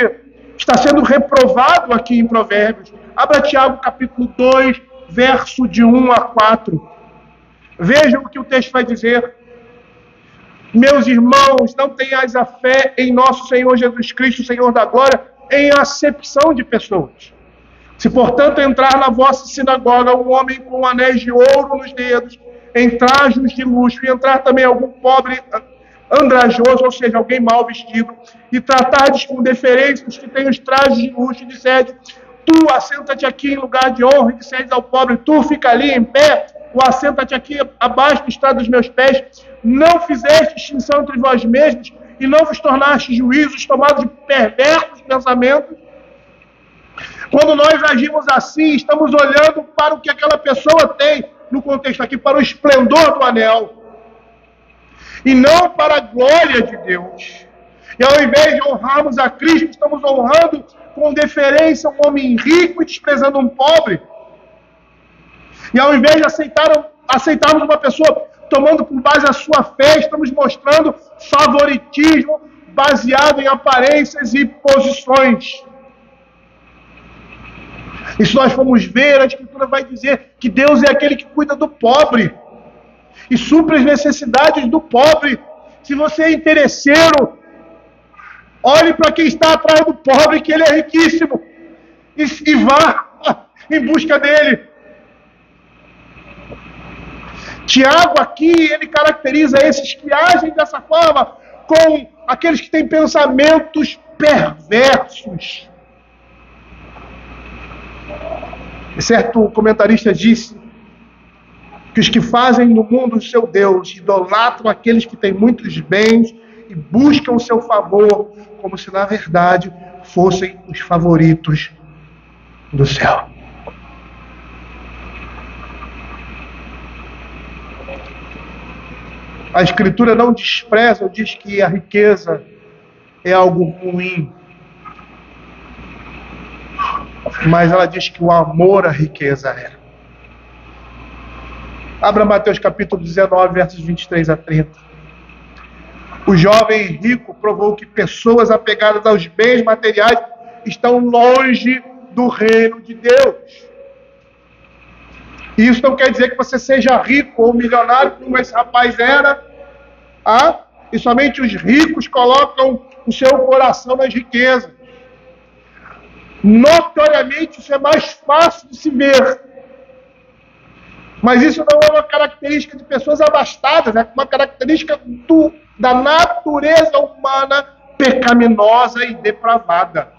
Speaker 1: está sendo reprovado aqui em Provérbios. Abra Tiago capítulo 2, verso de 1 a 4. Vejam o que o texto vai dizer. Meus irmãos, não tenhais a fé em nosso Senhor Jesus Cristo, Senhor da glória, em acepção de pessoas. Se, portanto, entrar na vossa sinagoga um homem com anéis de ouro nos dedos, em trajos de luxo, e entrar também algum pobre andrajoso, ou seja, alguém mal vestido, e tratardes com deferência os que têm os trajes de luxo, e disserdes, tu assenta-te aqui em lugar de honra, e disserdes ao pobre, tu fica ali em pé, ou assenta-te aqui abaixo do estrado dos meus pés, não fizeste distinção entre vós mesmos, e não vos tornaste juízos, tomados de perversos pensamentos. Quando nós agimos assim, estamos olhando para o que aquela pessoa tem, no contexto aqui, para o esplendor do anel, e não para a glória de Deus. E ao invés de honrarmos a Cristo, estamos honrando com deferência um homem rico e desprezando um pobre. E ao invés de aceitarmos uma pessoa tomando por base a sua fé, estamos mostrando favoritismo baseado em aparências e posições. E se nós formos ver, a Escritura vai dizer que Deus é aquele que cuida do pobre e supre as necessidades do pobre. Se você é interesseiro, olhe para quem está atrás do pobre, que ele é riquíssimo, e vá em busca dele. Tiago aqui, ele caracteriza esses que agem dessa forma com aqueles que têm pensamentos perversos. Certo comentarista disse que os que fazem no mundo o seu Deus idolatram aqueles que têm muitos bens e buscam o seu favor, como se na verdade fossem os favoritos do céu. A Escritura não despreza ou diz que a riqueza é algo ruim, mas ela diz que o amor à riqueza é. Abra Mateus capítulo 19, versos 23 a 30. O jovem rico provou que pessoas apegadas aos bens materiais estão longe do reino de Deus. E isso não quer dizer que você seja rico ou milionário, como esse rapaz era. E somente os ricos colocam o seu coração nas riquezas. Notoriamente, isso é mais fácil de se ver. Mas isso não é uma característica de pessoas abastadas, é uma característica da natureza humana pecaminosa e depravada.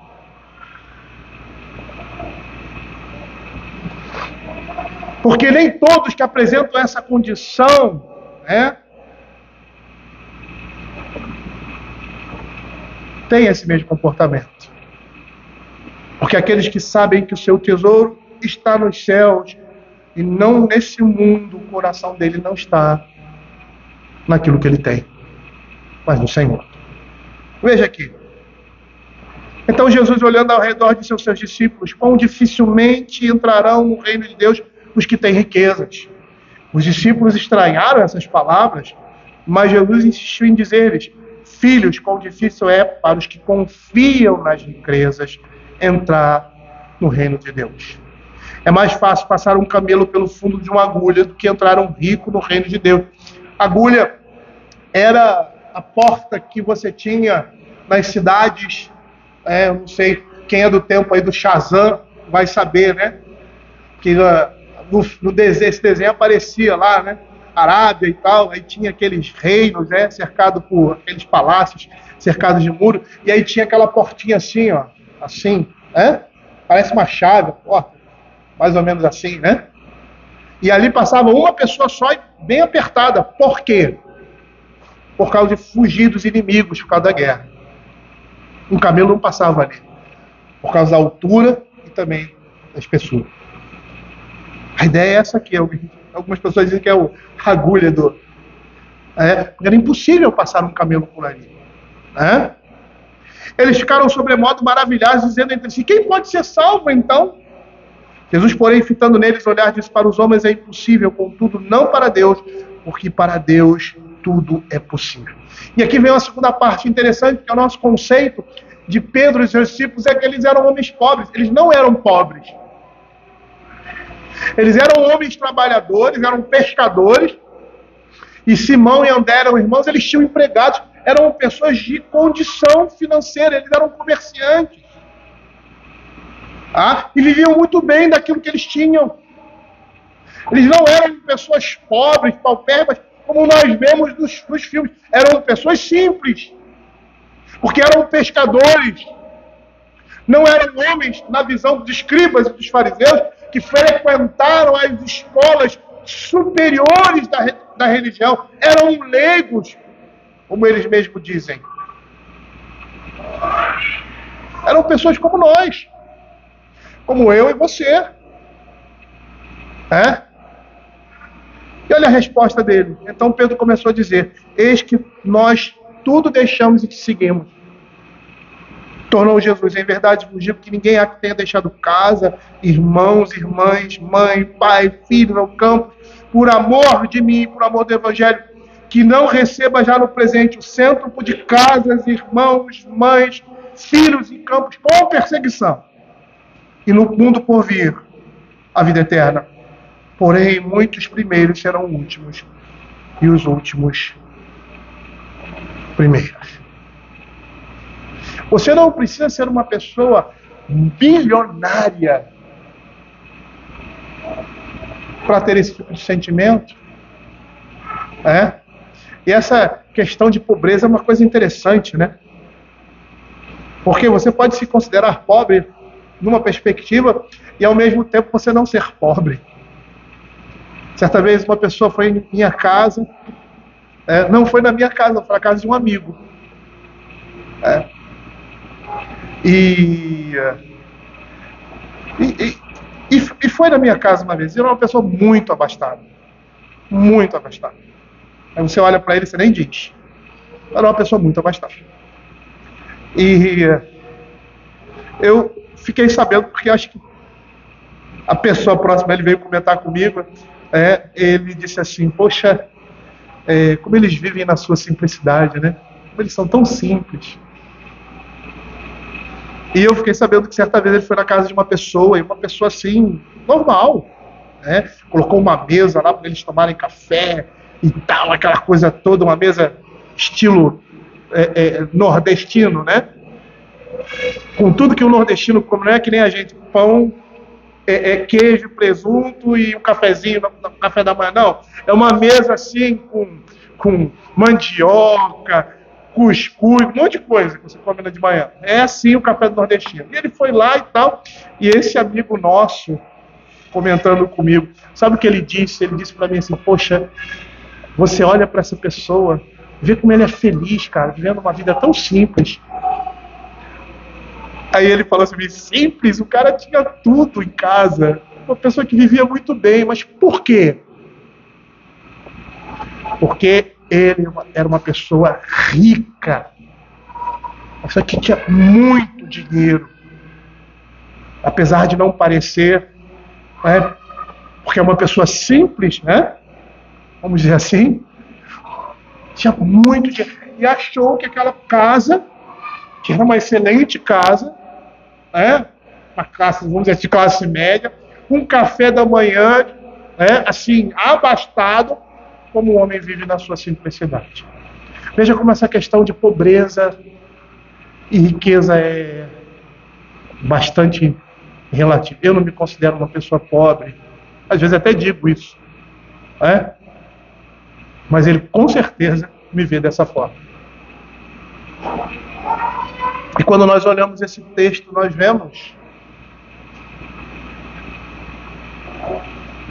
Speaker 1: Porque nem todos que apresentam essa condição, têm esse mesmo comportamento. Porque aqueles que sabem que o seu tesouro está nos céus e não nesse mundo, o coração dele não está naquilo que ele tem, mas no Senhor. Veja aqui. Então Jesus, olhando ao redor de seus discípulos, quão dificilmente entrarão no reino de Deus os que têm riquezas. Os discípulos estranharam essas palavras, mas Jesus insistiu em dizer-lhes, filhos, quão difícil é para os que confiam nas riquezas entrar no reino de Deus. É mais fácil passar um camelo pelo fundo de uma agulha do que entrar um rico no reino de Deus. A agulha era a porta que você tinha nas cidades, eu não sei, quem é do tempo aí do Shazam vai saber, né? Que no desenho, esse desenho aparecia lá, né? Arábia e tal, aí tinha aqueles reinos, né? Cercado por aqueles palácios, cercados de muro, e aí tinha aquela portinha assim, ó, assim, né? Parece uma chave, porta, mais ou menos assim, né? E ali passava uma pessoa só e bem apertada. Por quê? Por causa de fugir dos inimigos, por causa da guerra. Um camelo não passava ali, por causa da altura e também da espessura. A ideia é essa aqui. Algumas pessoas dizem que é a agulha do... porque era impossível passar um camelo por ali. Eles ficaram sobremodo maravilhados, dizendo entre si, quem pode ser salvo então? Jesus, porém, fitando neles, olhar, disse, para os homens é impossível, contudo, não para Deus, porque para Deus tudo é possível. E aqui vem uma segunda parte interessante, que é o nosso conceito de Pedro e seus discípulos é que eles eram homens pobres. Eles não eram pobres. Eles eram homens trabalhadores, eram pescadores. E Simão e André eram irmãos, eles tinham empregados. Eram pessoas de condição financeira, eles eram comerciantes. E viviam muito bem daquilo que eles tinham. Eles não eram pessoas pobres, paupérrimas, como nós vemos nos filmes. Eram pessoas simples, porque eram pescadores. Não eram homens, na visão dos escribas e dos fariseus, que frequentaram as escolas superiores da religião. Eram leigos, como eles mesmos dizem. Eram pessoas como nós, como eu e você. E olha a resposta dele. Então Pedro começou a dizer: eis que nós tudo deixamos e te seguimos. Tornou Jesus: em verdade vos digo que ninguém há que tenha deixado casa, irmãos, irmãs, mãe, pai, filho, ao campo, por amor de mim, por amor do Evangelho, que não receba já no presente o cêntuplo de casas, irmãos, mães, filhos e campos com perseguição, e no mundo por vir a vida eterna. Porém, muitos primeiros serão últimos, e os últimos primeiros. Você não precisa ser uma pessoa bilionária para ter esse tipo de sentimento. E essa questão de pobreza é uma coisa interessante, né? Porque você pode se considerar pobre numa perspectiva e ao mesmo tempo você não ser pobre. Certa vez uma pessoa foi em minha casa, não foi na minha casa, foi na casa de um amigo. E foi na minha casa uma vez. Ele era uma pessoa muito abastada. Muito abastada. Aí você olha para ele e você nem diz. Era uma pessoa muito abastada. E eu fiquei sabendo, porque acho que a pessoa próxima, ele veio comentar comigo, ele disse assim: poxa, como eles vivem na sua simplicidade, né? Como eles são tão simples. E eu fiquei sabendo que certa vez ele foi na casa de uma pessoa, e uma pessoa assim, normal, né? Colocou uma mesa lá para eles tomarem café e tal, aquela coisa toda, uma mesa estilo nordestino, né? Com tudo que o nordestino come, não é que nem a gente, pão, queijo, presunto e um cafezinho no café da manhã, não. É uma mesa assim com mandioca, cuscuz, um monte de coisa que você come de manhã. É assim o café do nordestino. E ele foi lá e tal, e esse amigo nosso, comentando comigo, sabe o que ele disse? Ele disse para mim assim: poxa, você olha para essa pessoa, vê como ele é feliz, cara, vivendo uma vida tão simples. Aí ele falou assim: simples? O cara tinha tudo em casa, uma pessoa que vivia muito bem. Mas por quê? Porque ele era uma pessoa rica, uma pessoa que tinha muito dinheiro, apesar de não parecer, porque é uma pessoa simples, né? Vamos dizer assim, tinha muito dinheiro, e achou que aquela casa, que era uma excelente casa, uma casa, vamos dizer, de classe média, um café da manhã, assim, abastado, como o homem vive na sua simplicidade. Veja como essa questão de pobreza e riqueza é bastante relativa. Eu não me considero uma pessoa pobre, às vezes até digo isso, mas ele com certeza me vê dessa forma. E quando nós olhamos esse texto, nós vemos,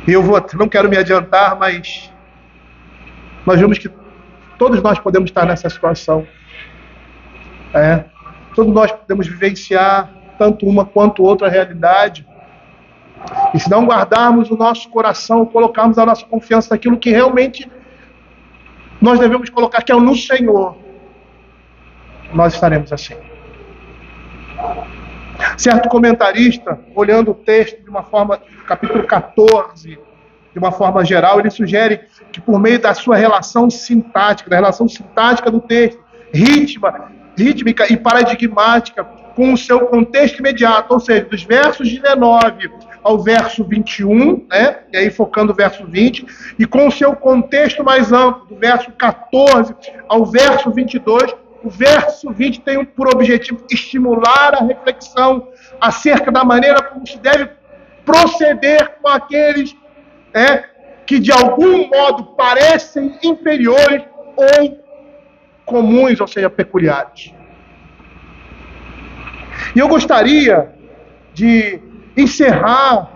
Speaker 1: e não quero me adiantar, mas nós vemos que todos nós podemos estar nessa situação. Todos nós podemos vivenciar tanto uma quanto outra realidade. E se não guardarmos o nosso coração, colocarmos a nossa confiança naquilo que realmente nós devemos colocar, que é no Senhor, nós estaremos assim. Certo comentarista, olhando o texto de uma forma, capítulo 14, de uma forma geral, ele sugere que por meio da sua relação sintática, da relação sintática do texto, rítmica rítmica e paradigmática com o seu contexto imediato, ou seja, dos versos 19 ao verso 21, né? E aí focando o verso 20, e com o seu contexto mais amplo, do verso 14 ao verso 22, o verso 20 tem por objetivo estimular a reflexão acerca da maneira como se deve proceder com aqueles que de algum modo parecem inferiores ou comuns, ou seja, peculiares. E eu gostaria de encerrar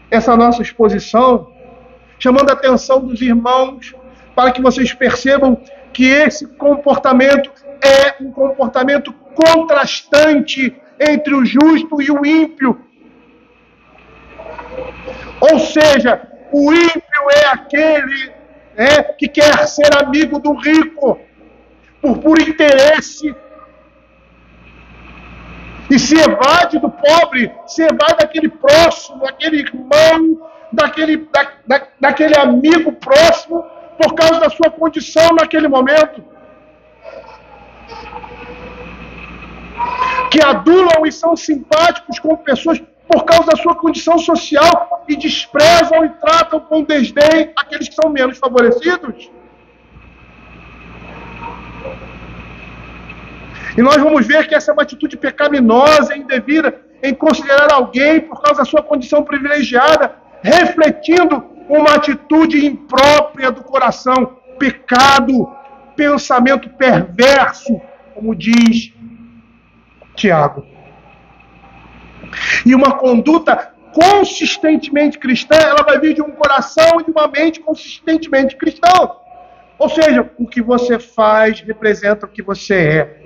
Speaker 1: essa nossa exposição chamando a atenção dos irmãos para que vocês percebam que esse comportamento é um comportamento contrastante entre o justo e o ímpio. Ou seja, o ímpio é aquele que quer ser amigo do rico por puro interesse e se evade do pobre, se evade daquele próximo, daquele irmão, daquele amigo próximo, por causa da sua condição naquele momento. Que adulam e são simpáticos com pessoas por causa da sua condição social e desprezam e tratam com desdém aqueles que são menos favorecidos. E nós vamos ver que essa é uma atitude pecaminosa e indevida em considerar alguém por causa da sua condição privilegiada, refletindo uma atitude imprópria do coração, pecado, pensamento perverso, como diz Tiago. E uma conduta consistentemente cristã, ela vai vir de um coração e de uma mente consistentemente cristão. Ou seja, o que você faz representa o que você é.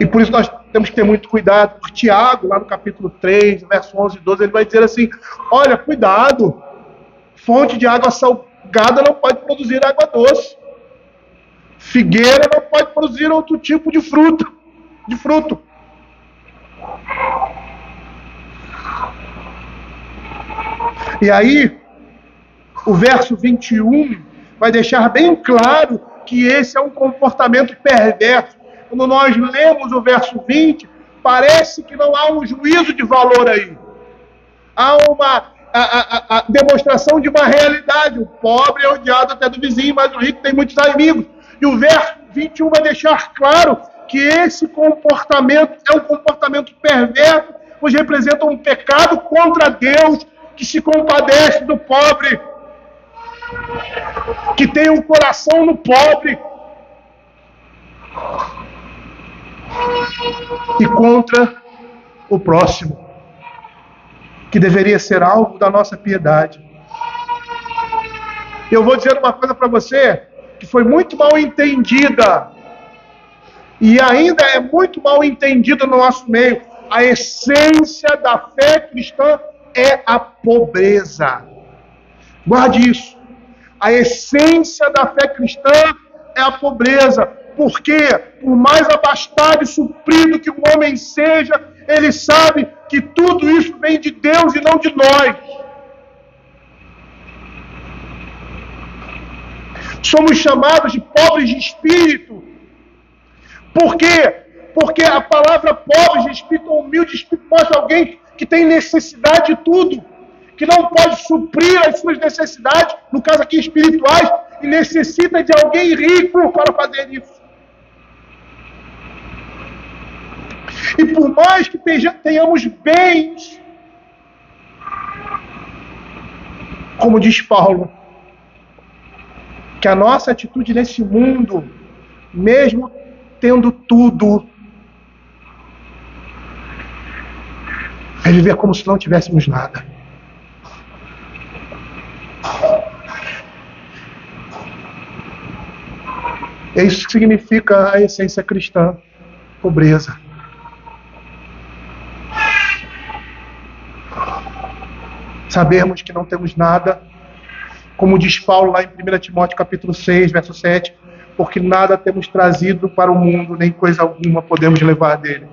Speaker 1: E por isso nós temos que ter muito cuidado. Por Tiago, lá no capítulo 3, verso 11 e 12, ele vai dizer assim: olha, cuidado, fonte de água salgada não pode produzir água doce. Figueira não pode produzir outro tipo de fruto. E aí, o verso 21 vai deixar bem claro que esse é um comportamento perverso. Quando nós lemos o verso 20, parece que não há um juízo de valor aí. Há uma demonstração de uma realidade. O pobre é odiado até do vizinho, mas o rico tem muitos amigos. E o verso 21 vai deixar claro que esse comportamento é um comportamento perverso, pois representa um pecado contra Deus, que se compadece do pobre, que tem um coração no pobre, e contra o próximo, que deveria ser alvo da nossa piedade. Eu vou dizer uma coisa para você que foi muito mal entendida e ainda é muito mal entendida no nosso meio. A essência da fé cristã é a pobreza. Guarde isso. A essência da fé cristã é a pobreza. Porque, por mais abastado e suprido que o homem seja, ele sabe que tudo isso vem de Deus e não de nós. Somos chamados de pobres de espírito. Por quê? Porque a palavra pobre de espírito ou humilde de espírito mostra alguém que tem necessidade de tudo, que não pode suprir as suas necessidades, no caso aqui espirituais, e necessita de alguém rico para fazer isso. E por mais que tenhamos bens, como diz Paulo, que a nossa atitude nesse mundo, mesmo tendo tudo, é viver como se não tivéssemos nada. É isso que significa a essência cristã, pobreza. Sabermos que não temos nada, como diz Paulo lá em 1 Timóteo capítulo 6, verso 7, porque nada temos trazido para o mundo, nem coisa alguma podemos levar dele.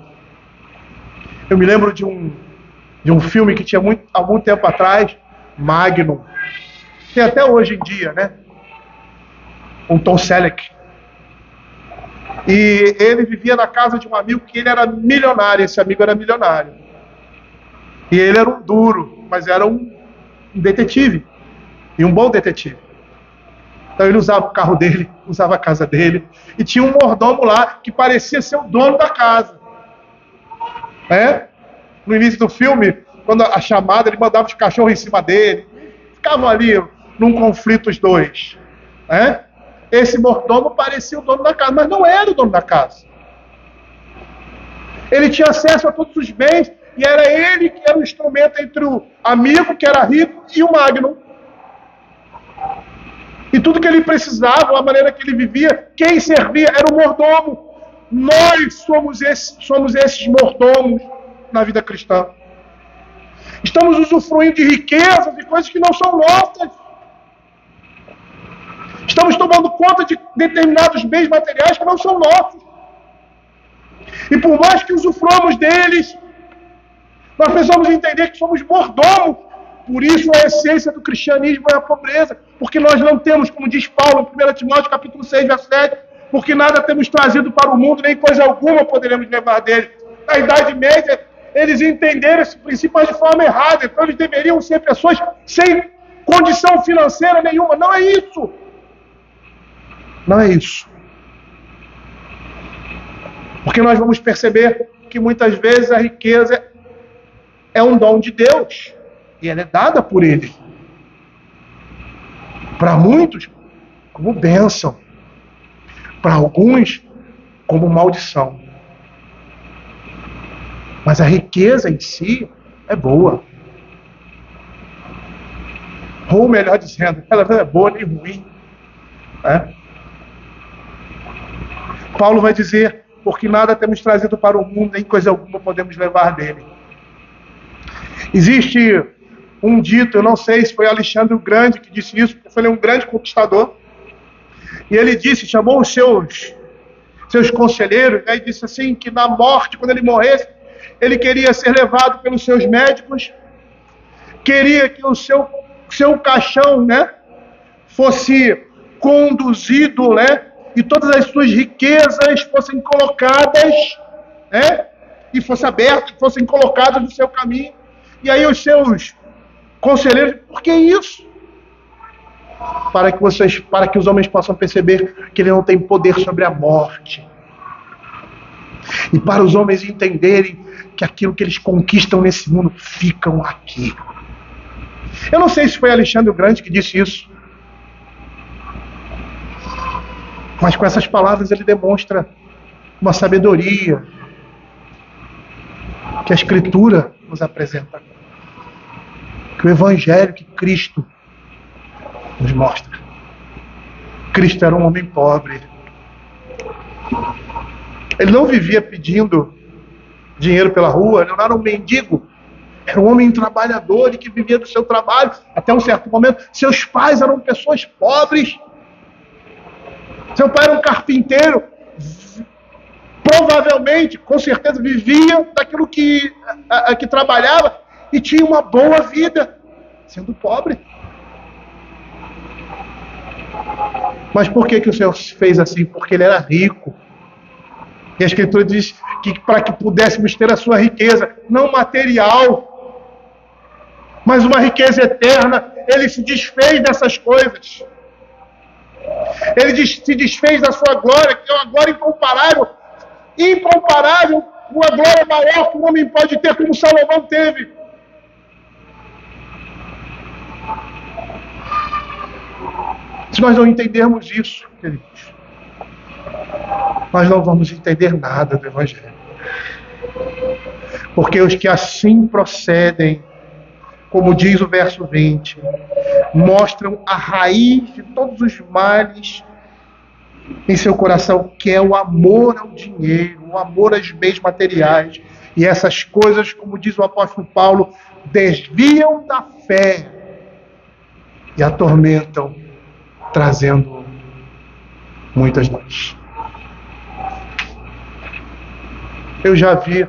Speaker 1: Eu me lembro de um filme que tinha algum tempo atrás, Magnum, tem até hoje em dia, né? Com Tom Selleck. E ele vivia na casa de um amigo que ele era milionário, esse amigo era milionário. E ele era um duro, mas era um detetive, e um bom detetive. Então ele usava o carro dele, usava a casa dele, e tinha um mordomo lá que parecia ser o dono da casa. No início do filme, quando a chamada, ele mandava os cachorros em cima dele, ficavam ali num conflito os dois. Esse mordomo parecia o dono da casa, mas não era o dono da casa. Ele tinha acesso a todos os bens, e era ele que era o instrumento entre o amigo, que era rico, e o Magnum. E tudo que ele precisava, a maneira que ele vivia, quem servia era o mordomo. Nós somos esses mordomos na vida cristã. Estamos usufruindo de riquezas e coisas que não são nossas. Estamos tomando conta de determinados bens materiais que não são nossos. E por mais que usufruamos deles, nós precisamos entender que somos mordomos. Por isso a essência do cristianismo é a pobreza. Porque nós não temos, como diz Paulo em 1 Timóteo capítulo 6, verso 7, porque nada temos trazido para o mundo, nem coisa alguma poderemos levar dele. Na Idade Média, eles entenderam esse princípio, mas de forma errada. Então eles deveriam ser pessoas sem condição financeira nenhuma. Não é isso. Não é isso. Porque nós vamos perceber que muitas vezes a riqueza é um dom de Deus. E ela é dada por Ele. Para muitos, como bênção. Para alguns, como maldição. Mas a riqueza em si é boa. Ou melhor dizendo, ela não é boa nem ruim. Paulo vai dizer, porque nada temos trazido para o mundo, nem coisa alguma podemos levar dele. Existe um dito, eu não sei se foi Alexandre o Grande que disse isso, porque foi um grande conquistador. E ele disse, chamou os seus conselheiros, e disse assim, que na morte, quando ele morresse, ele queria ser levado pelos seus médicos, queria que o seu caixão, fosse conduzido, e todas as suas riquezas fossem colocadas, e fossem abertas, fossem colocadas no seu caminho. E aí os seus conselheiros, por que isso? Para que os homens possam perceber que ele não tem poder sobre a morte. E para os homens entenderem que aquilo que eles conquistam nesse mundo ficam aqui. Eu não sei se foi Alexandre o Grande que disse isso. Mas com essas palavras ele demonstra uma sabedoria que a Escritura nos apresenta. Que o Evangelho, que Cristo nos mostra. Cristo era um homem pobre. Ele não vivia pedindo dinheiro pela rua, ele não era um mendigo. Era um homem trabalhador e que vivia do seu trabalho até um certo momento. Seus pais eram pessoas pobres. Seu pai era um carpinteiro. Provavelmente, com certeza, vivia daquilo que trabalhava e tinha uma boa vida, sendo pobre. Mas por que o Senhor fez assim? Porque ele era rico. E a Escritura diz que para que pudéssemos ter a sua riqueza, não material, mas uma riqueza eterna, ele se desfez dessas coisas. Ele se desfez da sua glória, que é uma glória incomparável, uma glória maior que um homem pode ter, como Salomão teve. Se nós não entendermos isso, queridos, nós não vamos entender nada do Evangelho. Porque os que assim procedem, como diz o verso 20, mostram a raiz de todos os males em seu coração, que é o amor ao dinheiro, o amor aos bens materiais. E essas coisas, como diz o apóstolo Paulo, desviam da fé e atormentam, trazendo muitas dores. Eu já vi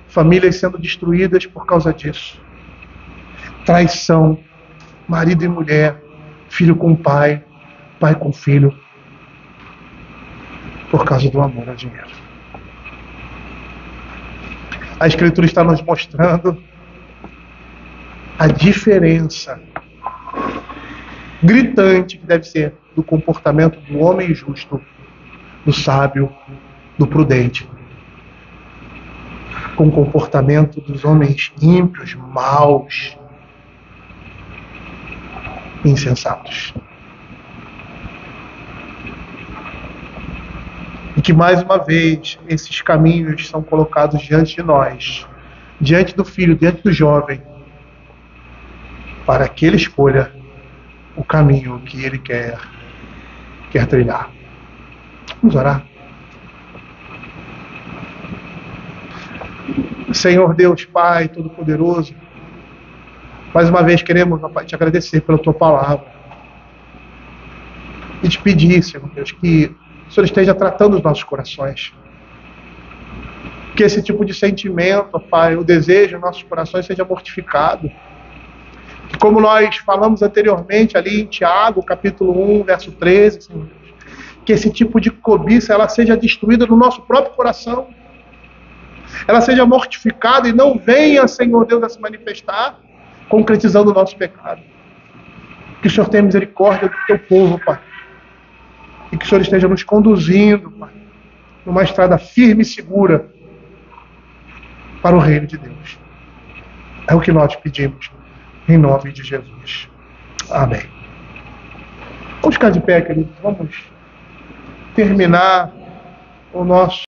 Speaker 1: famílias sendo destruídas por causa disso. Traição, marido e mulher, filho com pai, pai com filho. por causa do amor ao dinheiro. A Escritura está nos mostrando a diferença gritante que deve ser do comportamento do homem justo, do sábio, do prudente, com o comportamento dos homens ímpios, maus, insensatos. E que mais uma vez esses caminhos são colocados diante de nós, diante do filho, diante do jovem, para que ele escolha o caminho que ele quer trilhar. Vamos orar. Senhor Deus, Pai Todo-Poderoso, mais uma vez queremos, Pai, te agradecer pela tua palavra e te pedir, Senhor Deus, que o Senhor esteja tratando os nossos corações, que esse tipo de sentimento, Pai, o desejo nos nossos corações seja mortificado, que como nós falamos anteriormente ali em Tiago, capítulo 1, verso 13, Senhor Deus, que esse tipo de cobiça ela seja destruída no nosso próprio coração, ela seja mortificada e não venha, Senhor Deus, a se manifestar, concretizando o nosso pecado. Que o Senhor tenha misericórdia do teu povo, Pai. E que o Senhor esteja nos conduzindo, Pai, numa estrada firme e segura para o reino de Deus. É o que nós pedimos, em nome de Jesus. Amém. Vamos ficar de pé, queridos. Vamos terminar o nosso